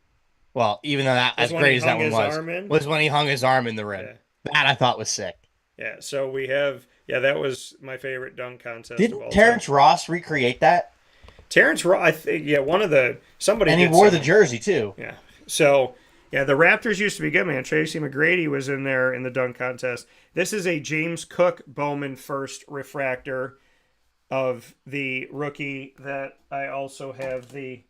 well, even though that as great as that one was when he hung his arm in the rim. Yeah. That I thought was sick. Yeah, so we have, that was my favorite dunk contest. Did Terrence Ross recreate that? Terrence Ross, I think, one of the, somebody. And he wore the jersey too. Yeah. So, the Raptors used to be good, man. Tracy McGrady was in there in the dunk contest. This is a James Cook Bowman first refractor of the rookie that I also have the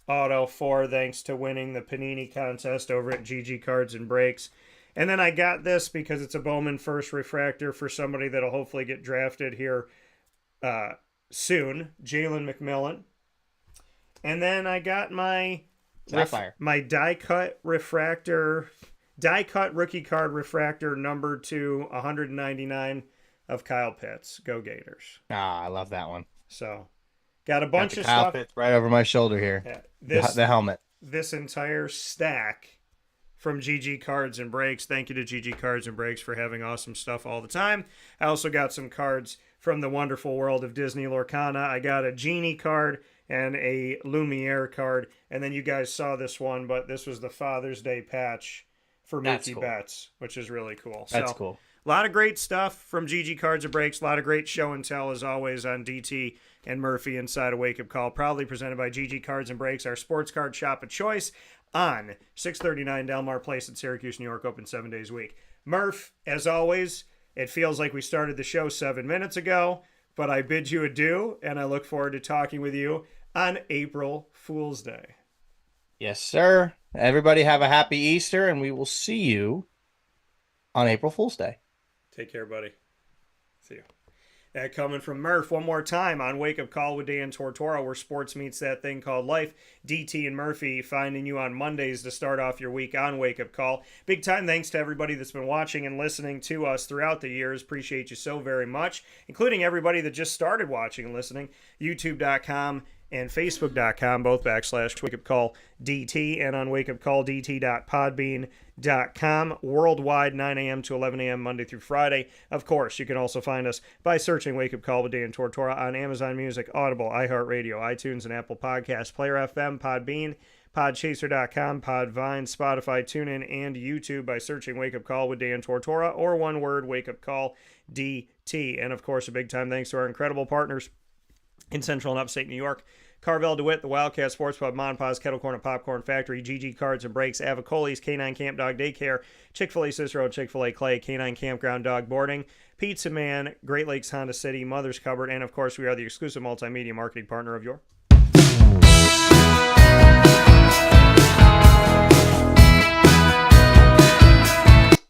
auto for, thanks to winning the Panini contest over at GG Cards and Breaks. And then I got this because it's a Bowman first refractor for somebody that'll hopefully get drafted here soon, Jalen McMillan. And then I got my die cut rookie card refractor number to 199 of Kyle Pitts. Go Gators. I love that one. So got a bunch of Kyle stuff. Pitts right over my shoulder here. Yeah, the helmet. This entire stack from GG Cards and Breaks. Thank you to GG Cards and Breaks for having awesome stuff all the time. I also got some cards from the wonderful world of Disney Lorcana. I got a Genie card and a Lumiere card. And then you guys saw this one, but this was the Father's Day patch for Mookie Betts, which is really cool. That's cool. A lot of great stuff from GG Cards and Breaks. A lot of great show and tell, as always, on DT and Murphy inside a Wake Up Call. Proudly presented by GG Cards and Breaks, our sports card shop of choice on 639 Delmar Place in Syracuse, New York, open 7 days a week. Murph, as always, it feels like we started the show 7 minutes ago, but I bid you adieu, and I look forward to talking with you on April Fool's Day. Yes, sir. Everybody have a happy Easter, and we will see you on April Fool's Day. Take care, buddy. See you. That coming from Murph one more time on Wake Up Call with Dan Tortora, where sports meets that thing called life. DT and Murphy finding you on Mondays to start off your week on Wake Up Call. Big time thanks to everybody that's been watching and listening to us throughout the years. Appreciate you so very much, including everybody that just started watching and listening. YouTube.com and Facebook.com, both / Wake Up Call DT, and on wakeupcalldt.podbean.com, worldwide 9 a.m. to 11 a.m. Monday through Friday. Of course, you can also find us by searching Wake Up Call with Dan Tortora on Amazon Music, Audible, iHeartRadio, iTunes, and Apple Podcasts, Player FM, Podbean, Podchaser.com, Podvine, Spotify, TuneIn, and YouTube by searching Wake Up Call with Dan Tortora, or one word, Wake Up Call DT. And of course, a big time thanks to our incredible partners in central and upstate New York. Carvel DeWitt, the Wildcat Sports Pub, Mon Pa's Kettle Corn and Popcorn Factory, GG Cards and Breaks, Avicoli's, Canine Camp Dog Daycare, Chick-fil-A Cicero, Chick-fil-A Clay, Canine Campground Dog Boarding, Pizza Man, Great Lakes Honda City, Mother's Cupboard, and of course we are the exclusive multimedia marketing partner of your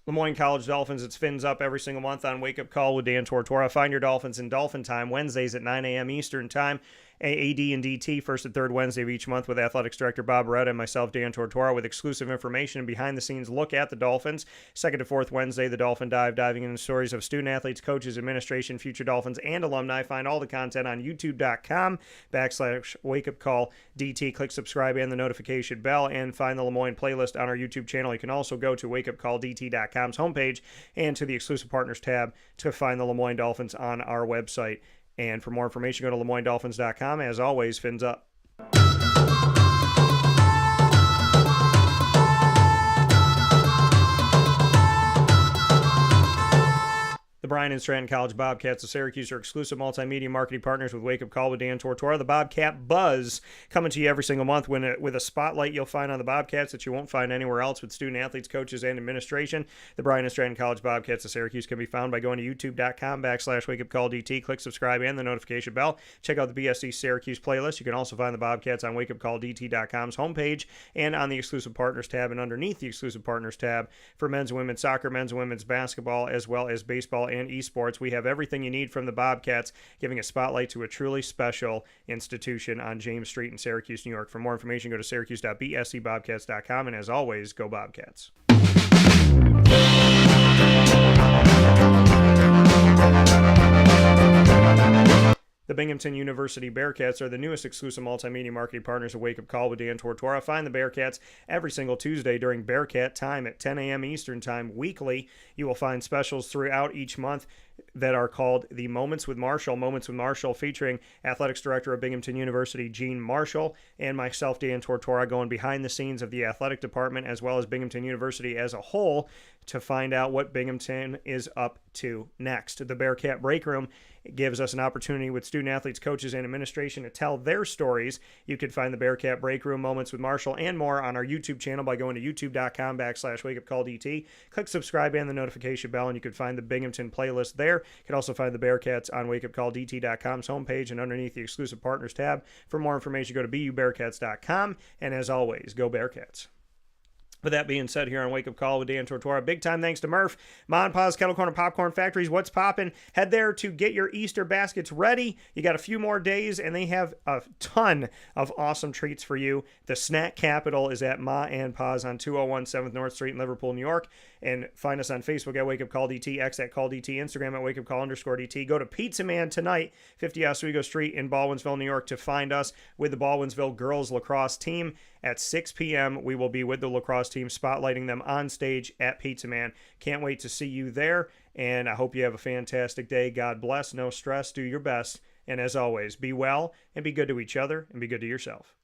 Lemoyne College Dolphins. It's Fins Up every single month on Wake Up Call with Dan Tortora. Find your Dolphins in Dolphin Time, Wednesdays at 9 a.m. Eastern Time. AD and DT, first and third Wednesday of each month with Athletics Director Bob Beretta and myself, Dan Tortora, with exclusive information and behind-the-scenes look at the Dolphins. Second to fourth Wednesday, the Dolphin Dive, diving into stories of student-athletes, coaches, administration, future Dolphins, and alumni. Find all the content on youtube.com/wakeupcalldt. Click subscribe and the notification bell, and find the Lemoyne playlist on our YouTube channel. You can also go to wakeupcalldt.com's homepage and to the exclusive partners tab to find the Lemoyne Dolphins on our website. And for more information, go to LemoyneDolphins.com. As always, Fins Up. The Bryan and Stratton College Bobcats of Syracuse are exclusive multimedia marketing partners with Wake Up Call with Dan Tortora. The Bobcat Buzz coming to you every single month with a spotlight you'll find on the Bobcats that you won't find anywhere else with student athletes, coaches, and administration. The Bryan and Stratton College Bobcats of Syracuse can be found by going to youtube.com/wakeupcalldt. Click subscribe and the notification bell. Check out the BSC Syracuse playlist. You can also find the Bobcats on wakeupcalldt.com's homepage and on the exclusive partners tab and underneath the exclusive partners tab for men's and women's soccer, men's and women's basketball, as well as baseball and esports. We have everything you need from the Bobcats, giving a spotlight to a truly special institution on James Street in Syracuse, New York. For more information, go to syracuse.bscbobcats.com, and as always, go Bobcats. The Binghamton University Bearcats are the newest exclusive multimedia marketing partners of Wake Up Call with Dan Tortora. Find the Bearcats every single Tuesday during Bearcat Time at 10 a.m. Eastern Time weekly. You will find specials throughout each month that are called the Moments with Marshall. Moments with Marshall featuring Athletics Director of Binghamton University, Gene Marshall, and myself, Dan Tortora, going behind the scenes of the athletic department as well as Binghamton University as a whole to find out what Binghamton is up to next. The Bearcat Break Room gives us an opportunity with student athletes, coaches, and administration to tell their stories. You can find the Bearcat Break Room, Moments with Marshall, and more on our YouTube channel by going to youtube.com/wakeupcalldt. Click subscribe and the notification bell, and you can find the Binghamton playlist there. You can also find the Bearcats on wakeupcalldt.com's homepage and underneath the exclusive partners tab. For more information, go to bubearcats.com. And as always, go Bearcats. With that being said, here on Wake Up Call with Dan Tortora, big time thanks to Murph, Mon Pa's Kettle Corn and Popcorn Factories. What's poppin'? Head there to get your Easter baskets ready. You got a few more days, and they have a ton of awesome treats for you. The snack capital is at Ma and Pa's on 201 7th North Street in Liverpool, New York. And find us on Facebook at Wake Up Call DT, X at Call DT, Instagram at Wake Up Call _DT. Go to Pizza Man tonight, 50 Oswego Street in Baldwinsville, New York, to find us with the Baldwinsville girls lacrosse team. At 6 p.m., we will be with the lacrosse team, spotlighting them on stage at Pizza Man. Can't wait to see you there, and I hope you have a fantastic day. God bless, no stress, do your best, and as always, be well and be good to each other and be good to yourself.